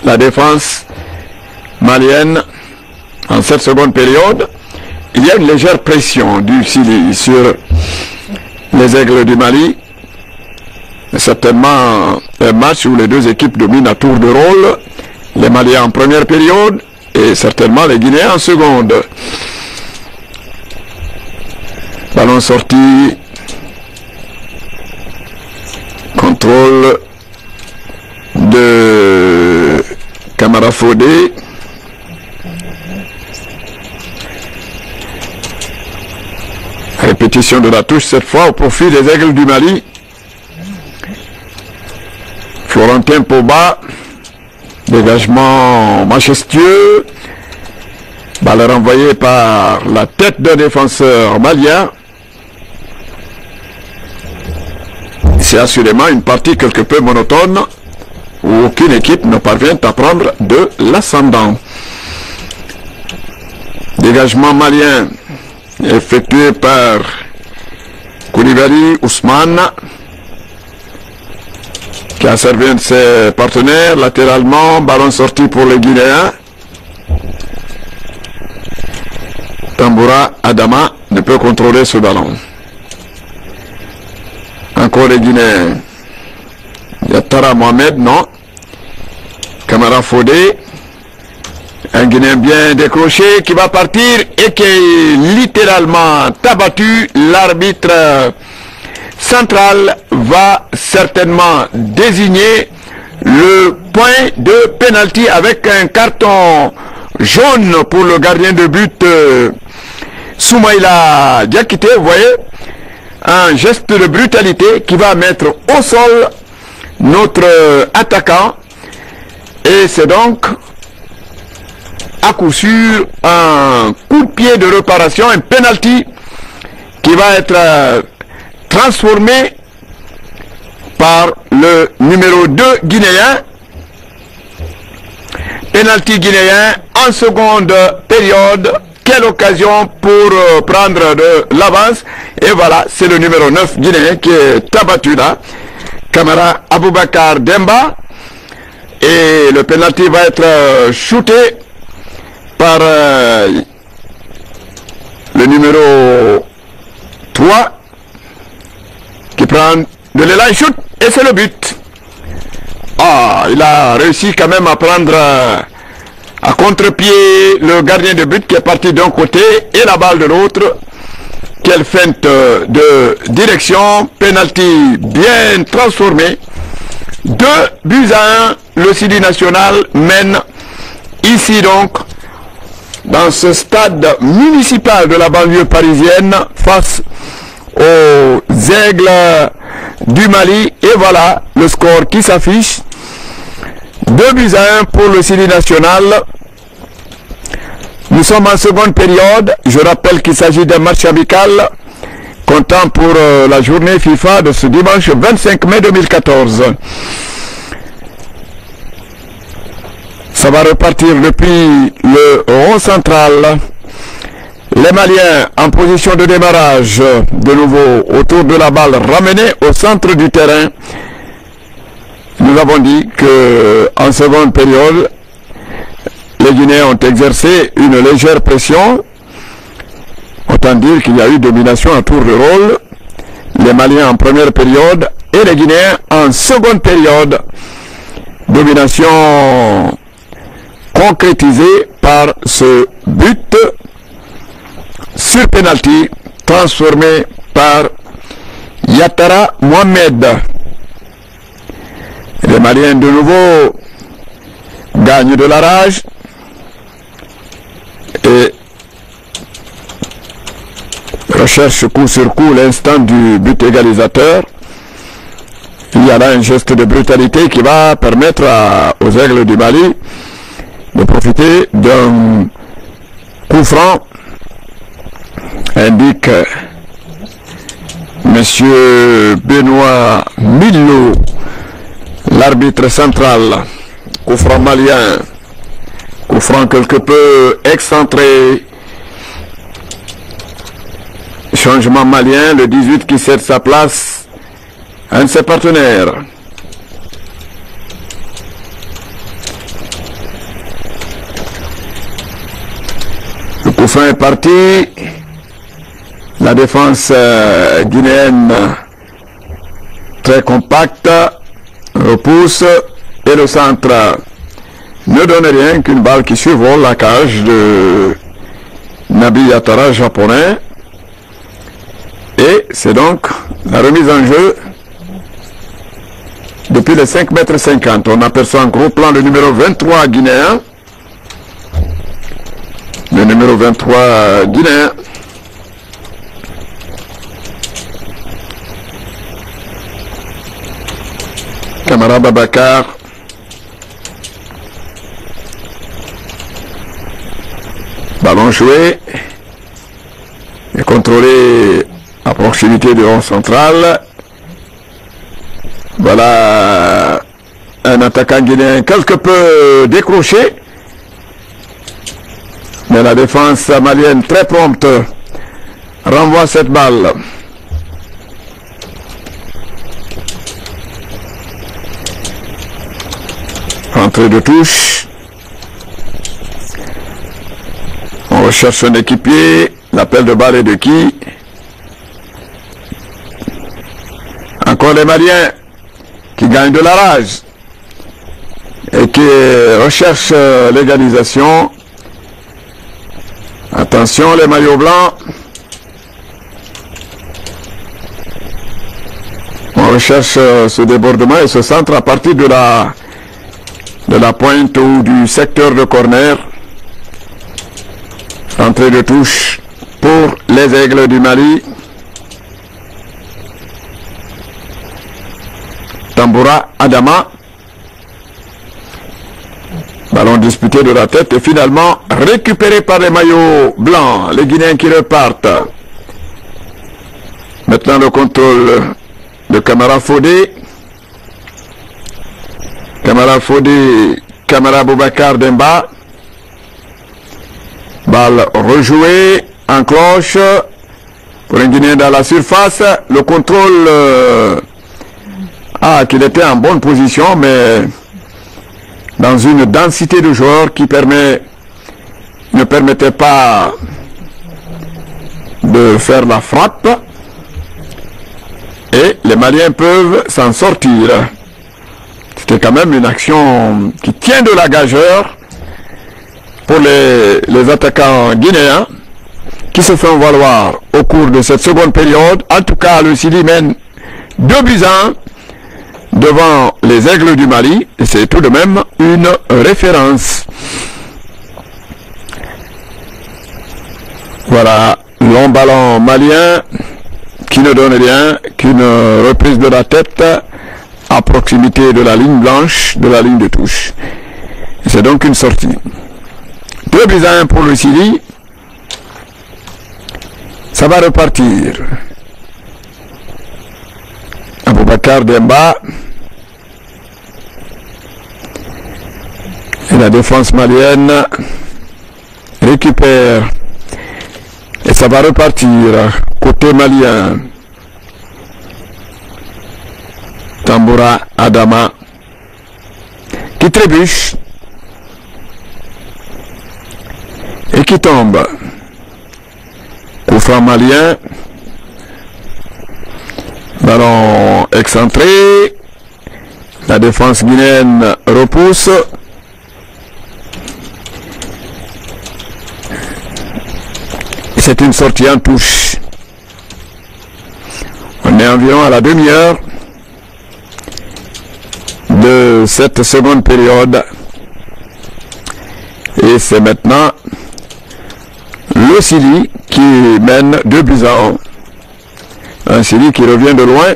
la défense malienne en cette seconde période. Il y a une légère pression du Sili sur les Aigles du Mali. Certainement un match où les deux équipes dominent à tour de rôle. Les Maliens en première période et certainement les Guinéens en seconde. Ballon sorti. Contrôle de Kamara Fodé. Répétition de la touche cette fois au profit des Aigles du Mali. Florentin Pogba. Dégagement majestueux. Balle renvoyée par la tête d'un défenseur malien. C'est assurément une partie quelque peu monotone où aucune équipe ne parvient à prendre de l'ascendant. Dégagement malien effectué par Koulibaly Ousmane qui a servi un de ses partenaires latéralement. Ballon sorti pour les Guinéens. Tamboura Adama ne peut contrôler ce ballon. Encore les Guinéens. Yattara Mohamed, non. Kamara Fodé. Un Guinéen bien décroché qui va partir et qui est littéralement abattu. L'arbitre central va certainement désigner le point de pénalty avec un carton jaune pour le gardien de but Soumaïla Diakité. Vous voyez, un geste de brutalité qui va mettre au sol notre attaquant. Et c'est donc à coup sûr un coup de pied de réparation, un penalty qui va être transformé par le numéro 2 guinéen. Penalty guinéen en seconde période. Quelle occasion pour prendre de l'avance. Et voilà, c'est le numéro 9 guinéen qui est abattu là. Kamara Aboubakar Demba. Et le penalty va être shooté par le numéro 3 qui prend de l'élan, shoot, et c'est le but. Ah, il a réussi quand même à prendre à contre-pied le gardien de but qui est parti d'un côté et la balle de l'autre. Quelle feinte de direction, penalty bien transformé. 2-1, le Sidi National mène ici donc dans ce stade municipal de la banlieue parisienne face aux Aigles du Mali. Et voilà le score qui s'affiche. 2-1 pour le Sidi National. Nous sommes en seconde période. Je rappelle qu'il s'agit d'un match amical comptant pour la journée FIFA de ce dimanche 25 mai 2014. Ça va repartir depuis le rond central. Les Maliens en position de démarrage, de nouveau autour de la balle ramenée au centre du terrain. Nous avons dit que en seconde période, les Guinéens ont exercé une légère pression. Autant dire qu'il y a eu domination à tour de rôle. Les Maliens en première période et les Guinéens en seconde période. Domination concrétisée par ce but sur penalty transformé par Yatara Mohamed. Les Maliens de nouveau gagnent de la rage et recherchent coup sur coup l'instant du but égalisateur. Il y a là un geste de brutalité qui va permettre aux Aigles du Mali de profiter d'un coup franc, indique Monsieur Benoît Millo, l'arbitre central. Coup franc malien, coup franc quelque peu excentré. Changement malien, le 18 qui cède sa place à un de ses partenaires. Le coup franc est parti. La défense guinéenne très compacte repousse et le centre ne donne rien qu'une balle qui survole la cage de Nabi Yatara japonais. Et c'est donc la remise en jeu depuis les 5,50 m. On aperçoit en gros plan le numéro 23 guinéen. Le numéro 23 guinéen. Camara Babacar. Ballon joué et contrôlé à proximité du rond central. Voilà un attaquant guinéen quelque peu décroché. Mais la défense malienne très prompte renvoie cette balle. Entrée de touche. On recherche un équipier. L'appel de balle est de qui? Encore les Maliens qui gagnent de la rage et qui recherchent l'égalisation. Attention les maillots blancs. On recherche ce débordement et ce centre à partir de la pointe ou du secteur de corner. Entrée de touche pour les Aigles du Mali. Tamboura Adama. Ballon disputé de la tête et finalement récupéré par les maillots blancs. Les Guinéens qui repartent. Maintenant le contrôle de Camara Fodé. Camara Fodé, Camara Boubacar Demba. Balle rejouée en cloche pour un Guinéen dans la surface. Le contrôle qu'il était en bonne position, mais dans une densité de joueurs qui ne permettait pas de faire la frappe. et les Maliens peuvent s'en sortir. C'était quand même une action qui tient de la gageure pour les attaquants guinéens qui se font valoir au cours de cette seconde période. En tout cas, le Sili mène 2-1 devant les Aigles du Mali, et c'est tout de même une référence. Voilà, long ballon malien qui ne donne rien qu'une reprise de la tête à proximité de la ligne blanche, de la ligne de touche. C'est donc une sortie. 2-1 pour le Sili. Ça va repartir. Aboubakar Demba. Et la défense malienne récupère. Et ça va repartir côté malien. Tamboura Adama qui trébuche et qui tombe. Coup franc malien. Ballon excentré. La défense guinéenne repousse. C'est une sortie en touche. On est environ à la demi-heure de cette seconde période. Et c'est maintenant le Sili qui mène 2-1. Un Sili qui revient de loin.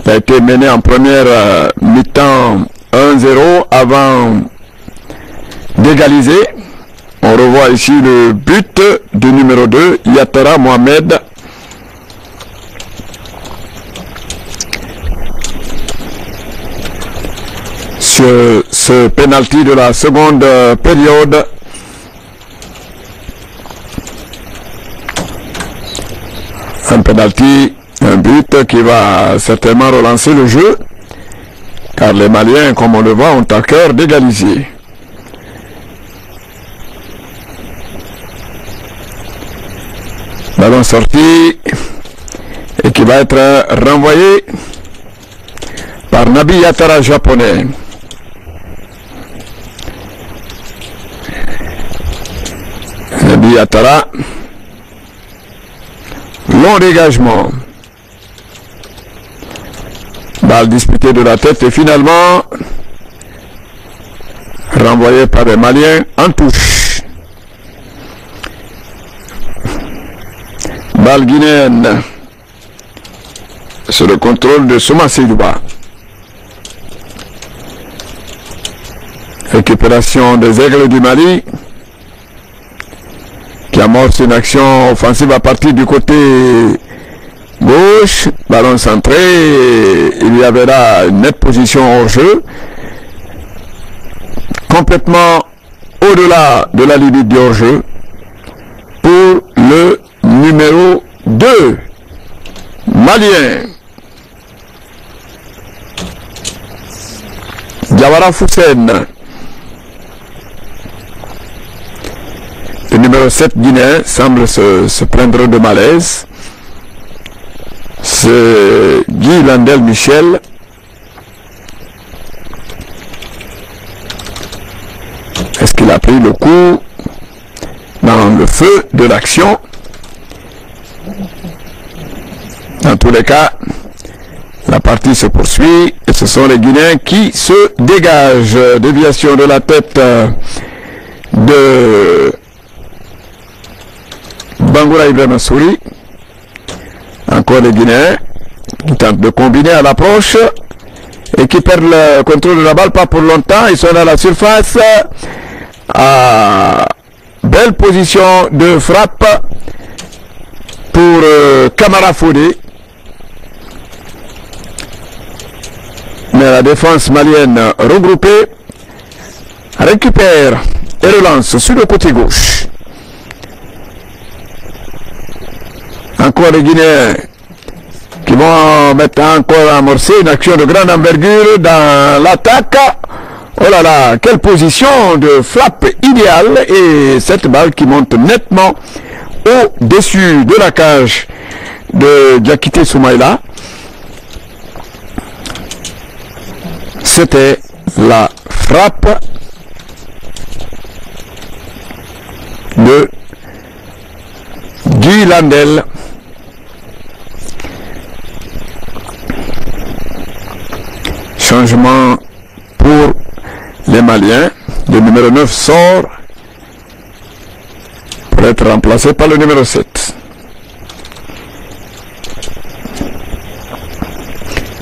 Il a été mené en première mi-temps 1-0 avant d'égaliser. On revoit ici le but du numéro 2, Yatara Mohamed. Sur ce penalty de la seconde période. Un penalty, un but qui va certainement relancer le jeu, car les Maliens, comme on le voit, ont à cœur d'égaliser. Ballon sorti et qui va être renvoyé par Nabi Yatara japonais. Nabi Yatara, long dégagement. Balle disputée de la tête et finalement renvoyé par les Maliens en touche. Balle guinéenne sur le contrôle de Souma Seydouba. Récupération des Aigles du Mali qui amorce une action offensive à partir du côté gauche. Ballon centré, il y avait là une nette position hors jeu, complètement au-delà de la limite du hors jeu pour le numéro 2 malien. Diawara Foussen. Le numéro 7 guinéen semble se plaindre de malaise. C'est Guy Landel Michel. Est-ce qu'il a pris le coup dans le feu de l'action? Dans tous les cas, la partie se poursuit et ce sont les Guinéens qui se dégagent. Déviation de la tête de Bangoura Ibrahima Souri. Encore les Guinéens qui tentent de combiner à l'approche et qui perdent le contrôle de la balle pas pour longtemps. Ils sont à la surface. Belle position de frappe pour Kamara Fodé. Mais la défense malienne regroupée récupère et relance sur le côté gauche. Encore les Guinéens qui vont maintenant encore amorcer une action de grande envergure dans l'attaque. Oh là là, quelle position de frappe idéale, et cette balle qui monte nettement au-dessus de la cage de Diakité Soumaïla. C'était la frappe de Guy Landel. Changement pour les Maliens. Le numéro 9 sort pour être remplacé par le numéro 7.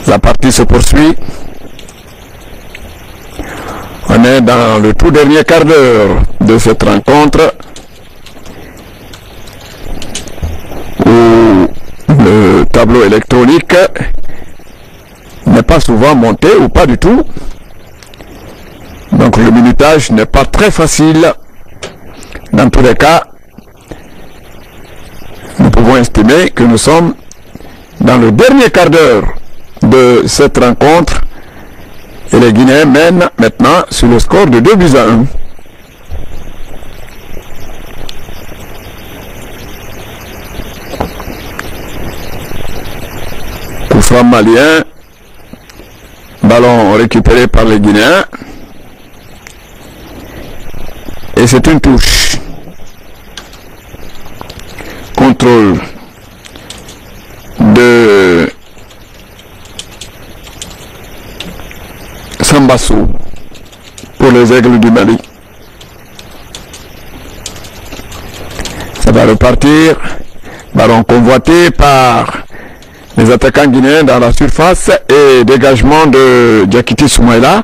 La partie se poursuit. On est dans le tout dernier quart d'heure de cette rencontre où le tableau électronique n'est pas souvent monté ou pas du tout. Donc le minutage n'est pas très facile. Dans tous les cas, nous pouvons estimer que nous sommes dans le dernier quart d'heure de cette rencontre et les Guinéens mènent maintenant sur le score de 2-1. Coup franc malien, ballon récupéré par les Guinéens et c'est une touche. Contrôle de Sambassou pour les Aigles du Mali. Ça va repartir. Ballon convoité par les attaquants guinéens dans la surface et dégagement de Diakité Soumaïla.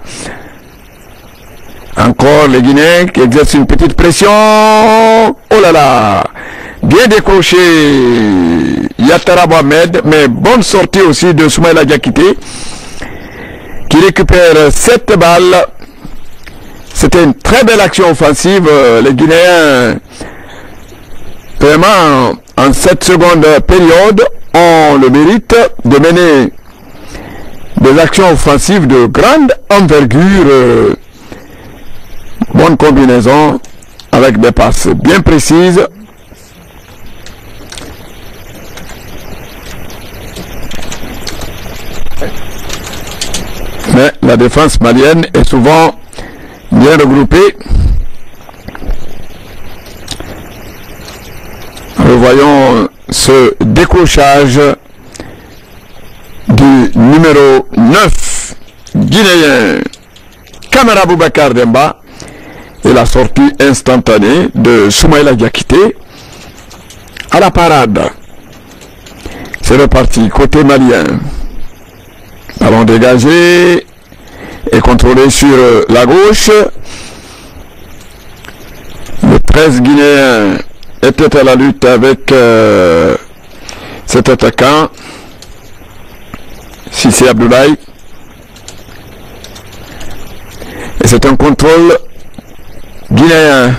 Encore les Guinéens qui exercent une petite pression. Oh là là! Bien décroché Yattara Mohamed, mais bonne sortie aussi de Soumaïla Diakité qui récupère 7 balles. C'était une très belle action offensive. Les Guinéens, vraiment, en cette seconde période, ont le mérite de mener des actions offensives de grande envergure. Bonne combinaison avec des passes bien précises. Mais la défense malienne est souvent bien regroupée. Revoyons ce décrochage du numéro 9 guinéen Kamara Boubacar Demba et la sortie instantanée de Soumaïla Diakité à la parade. C'est reparti côté malien. Ballon dégagé et contrôlé sur la gauche. Le 13 guinéen était à la lutte avec cet attaquant Sissi Abdoulaye. Et c'est un contrôle guinéen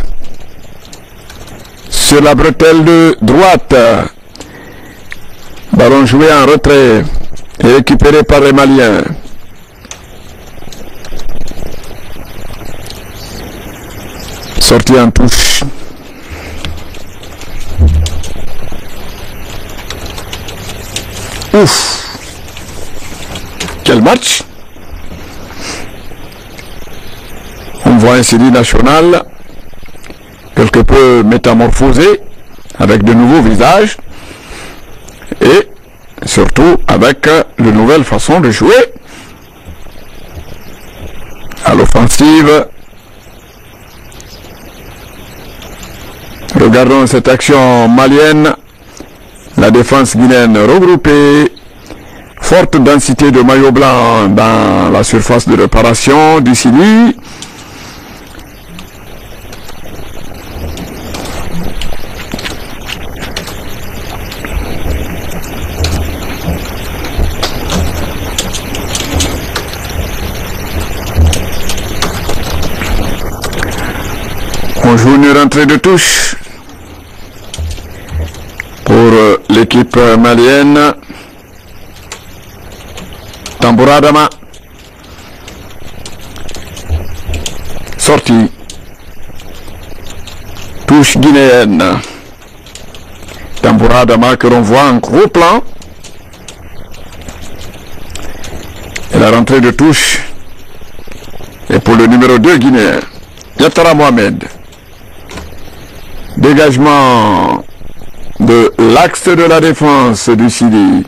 sur la bretelle de droite. Ballon joué en retrait et récupéré par les Maliens. Sortie en touche. Ouf! Quel match! On voit un CD national quelque peu métamorphosé avec de nouveaux visages et surtout avec de nouvelles façons de jouer à l'offensive. Regardons cette action malienne. La défense guinéenne regroupée. Forte densité de maillot blanc dans la surface de réparation du Sili. On joue une rentrée de touche pour l'équipe malienne. Tamboura Dama. Sortie. Touche guinéenne. Tamboura Dama que l'on voit en gros plan. Et la rentrée de touche Et pour le numéro 2 guinéen, Yatara Mohamed. Dégagement de l'axe de la défense du Sidi.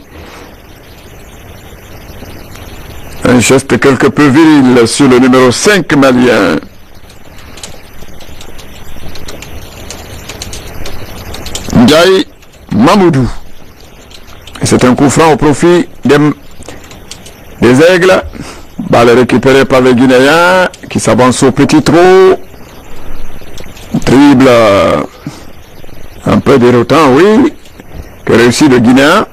Un geste quelque peu viril sur le numéro 5 malien. Ndiaye Mamoudou. C'est un coup franc au profit des Aigles. Balle récupérée par les Guinéens qui s'avancent au petit trou. Dribble un peu déroutant, oui, que réussit le Guinéen.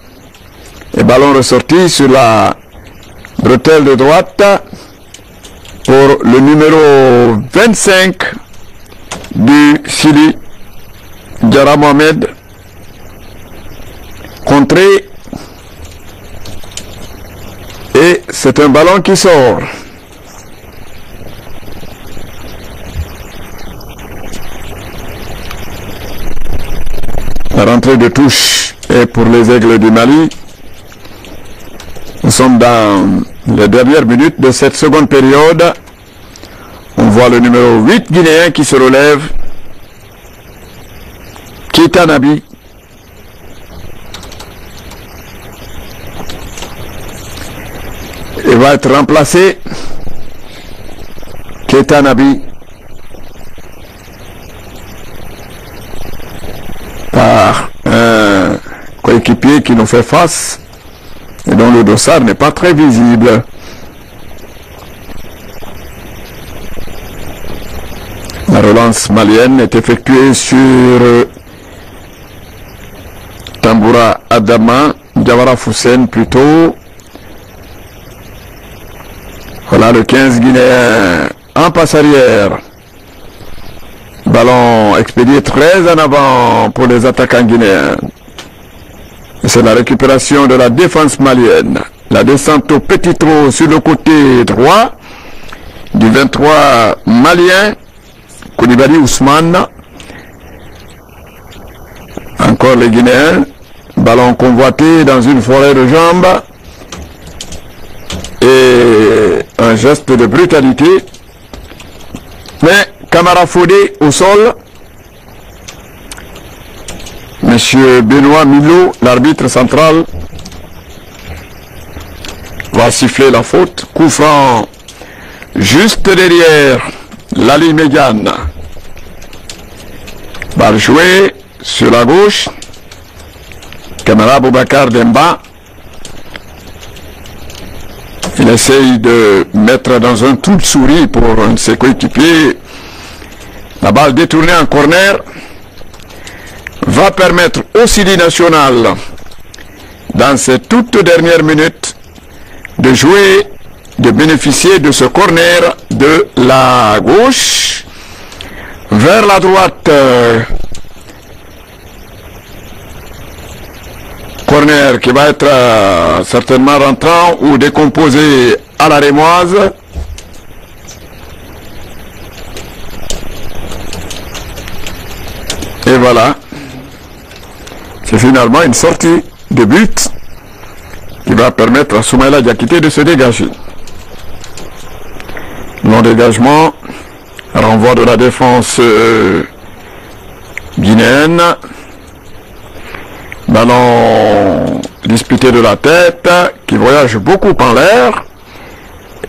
Et ballon ressorti sur la bretelle de droite pour le numéro 25 du Sili, Diarra Mohamed. Contré. Et c'est un ballon qui sort. La rentrée de touche est pour les Aigles du Mali. Nous sommes dans les dernières minutes de cette seconde période. On voit le numéro 8 guinéen qui se relève. Keita Nabi. Il va être remplacé. Keita Nabi. Par un coéquipier qui nous fait face et dont le dossard n'est pas très visible. La relance malienne est effectuée sur Tamboura Adama, Diawara Foussen plutôt. Voilà le 15 guinéen en passe arrière. Ballon expédié très en avant pour les attaquants guinéens. C'est la récupération de la défense malienne. La descente au petit trou sur le côté droit du 23 malien, Koulibaly Ousmane. Encore les Guinéens. Ballon convoité dans une forêt de jambes. Et un geste de brutalité. Mais Camara Fodé au sol. Monsieur Benoît Milo, l'arbitre central, va siffler la faute. Coup franc juste derrière la ligne médiane. Balle jouée sur la gauche. Camara Boubacar Demba. Il essaye de mettre dans un trou de souris pour un de ses coéquipiers. La balle détournée en corner va permettre au Sidi National, dans ces toutes dernières minutes, de jouer, de bénéficier de ce corner de la gauche vers la droite. Corner qui va être certainement rentrant ou décomposé à la rémoise. Et voilà. C'est finalement une sortie de but qui va permettre à Soumaïla Diakité de se dégager. Long dégagement, renvoi de la défense guinéenne. Ballon disputé de la tête qui voyage beaucoup en l'air.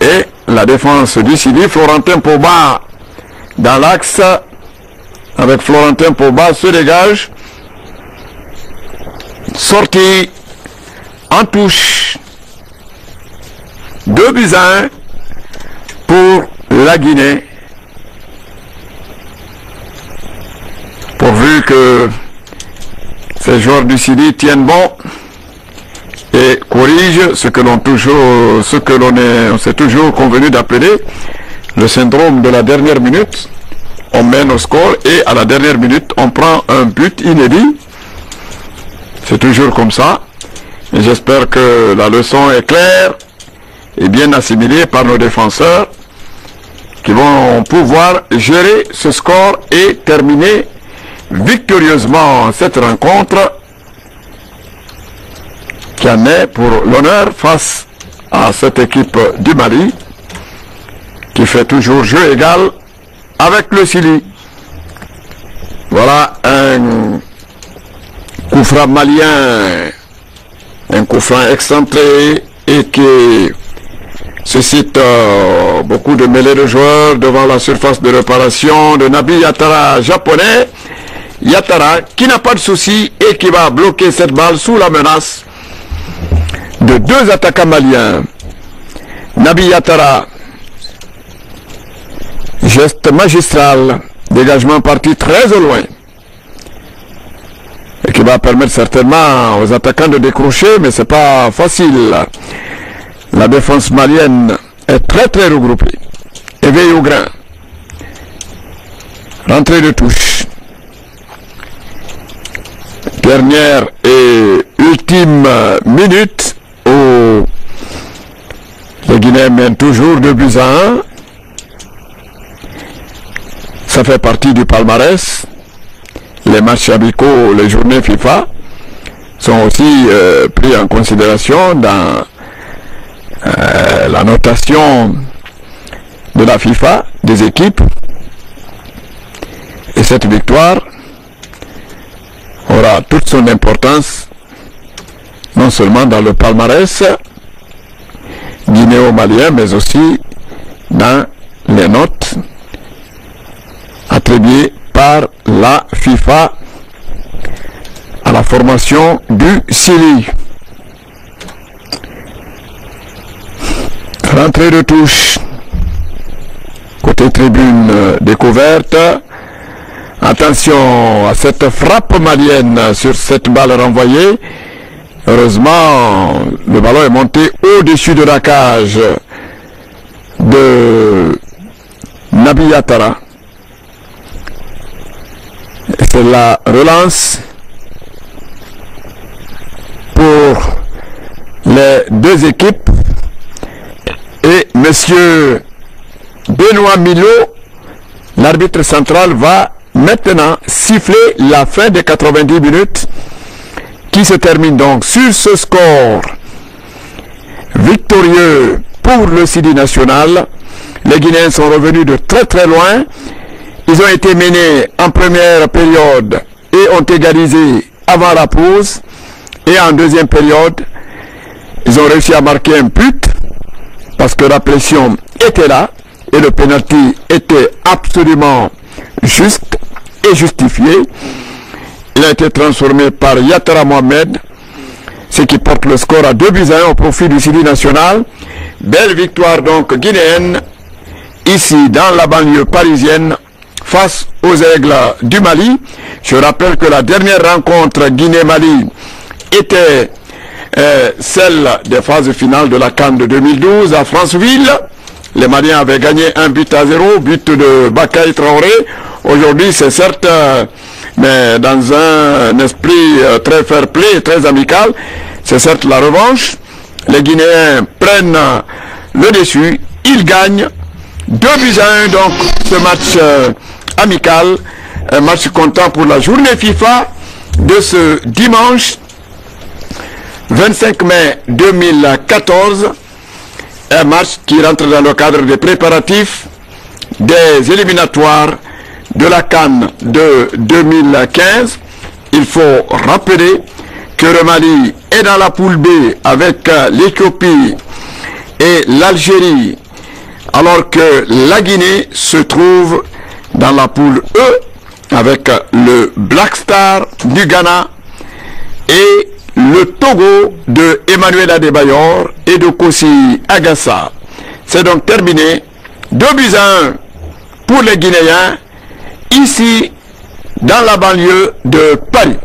Et la défense du Sidi, Florentin Pogba dans l'axe. Avec Florentin Pogba se dégage. Sortie en touche. 2-1 pour la Guinée. Pourvu que ces joueurs du Sidi tiennent bon et corrigent ce que l'on s'est toujours convenu d'appeler le syndrome de la dernière minute. On mène au score et à la dernière minute on prend un but inédit. C'est toujours comme ça. Et j'espère que la leçon est claire et bien assimilée par nos défenseurs qui vont pouvoir gérer ce score et terminer victorieusement cette rencontre qui en est pour l'honneur face à cette équipe du Mali qui fait toujours jeu égal avec le Chili. Voilà un coup franc malien, un coup franc excentré et qui suscite beaucoup de mêlées de joueurs devant la surface de réparation de Nabi Yatara, japonais. Yatara qui n'a pas de souci et qui va bloquer cette balle sous la menace de deux attaquants maliens. Nabi Yatara, geste magistral, dégagement parti très au loin et qui va permettre certainement aux attaquants de décrocher, mais c'est pas facile. La défense malienne est très regroupée. Éveil au grain. Rentrée de touche. Dernière et ultime minute où les Guinéens mènent toujours 2-1. Ça fait partie du palmarès. Les matchs amicaux, les journées FIFA sont aussi pris en considération dans la notation de la FIFA des équipes. Et cette victoire aura toute son importance, non seulement dans le palmarès guinéo-malien, mais aussi dans les notes attribuées par la FIFA à la formation du Chili. Rentrée de touche. Côté tribune découverte. Attention à cette frappe malienne sur cette balle renvoyée. Heureusement, le ballon est monté au-dessus de la cage de Nabi Yatara. C'est la relance pour les deux équipes. Et monsieur Benoît Milo, l'arbitre central, va maintenant siffler la fin des 90 minutes qui se termine donc sur ce score victorieux pour le Chili national. Les Guinéens sont revenus de très loin. Ils ont été menés en première période et ont égalisé avant la pause. Et en deuxième période, ils ont réussi à marquer un but parce que la pression était là et le penalty était absolument juste et justifié. Il a été transformé par Yatara Mohamed, ce qui porte le score à 2-1 au profit du Chili national. Belle victoire donc guinéenne ici dans la banlieue parisienne face aux Aigles du Mali. Je rappelle que la dernière rencontre Guinée-Mali était celle des phases finales de la CAN de 2012 à Franceville. Les Maliens avaient gagné 1-0, but de Bakay Traoré. Aujourd'hui, c'est certes, mais dans un esprit très fair play, très amical, c'est certes la revanche. Les Guinéens prennent le dessus, ils gagnent 2-1, donc ce match amical, un match comptant pour la journée FIFA de ce dimanche 25 mai 2014, un match qui rentre dans le cadre des préparatifs des éliminatoires de la CAN de 2015. Il faut rappeler que le Mali est dans la poule B avec l'Éthiopie et l'Algérie, alors que la Guinée se trouve dans la poule E avec le Black Star du Ghana et le Togo de Emmanuel Adebayor et de Kossi Agassa. C'est donc terminé. 2-1 pour les Guinéens ici dans la banlieue de Paris.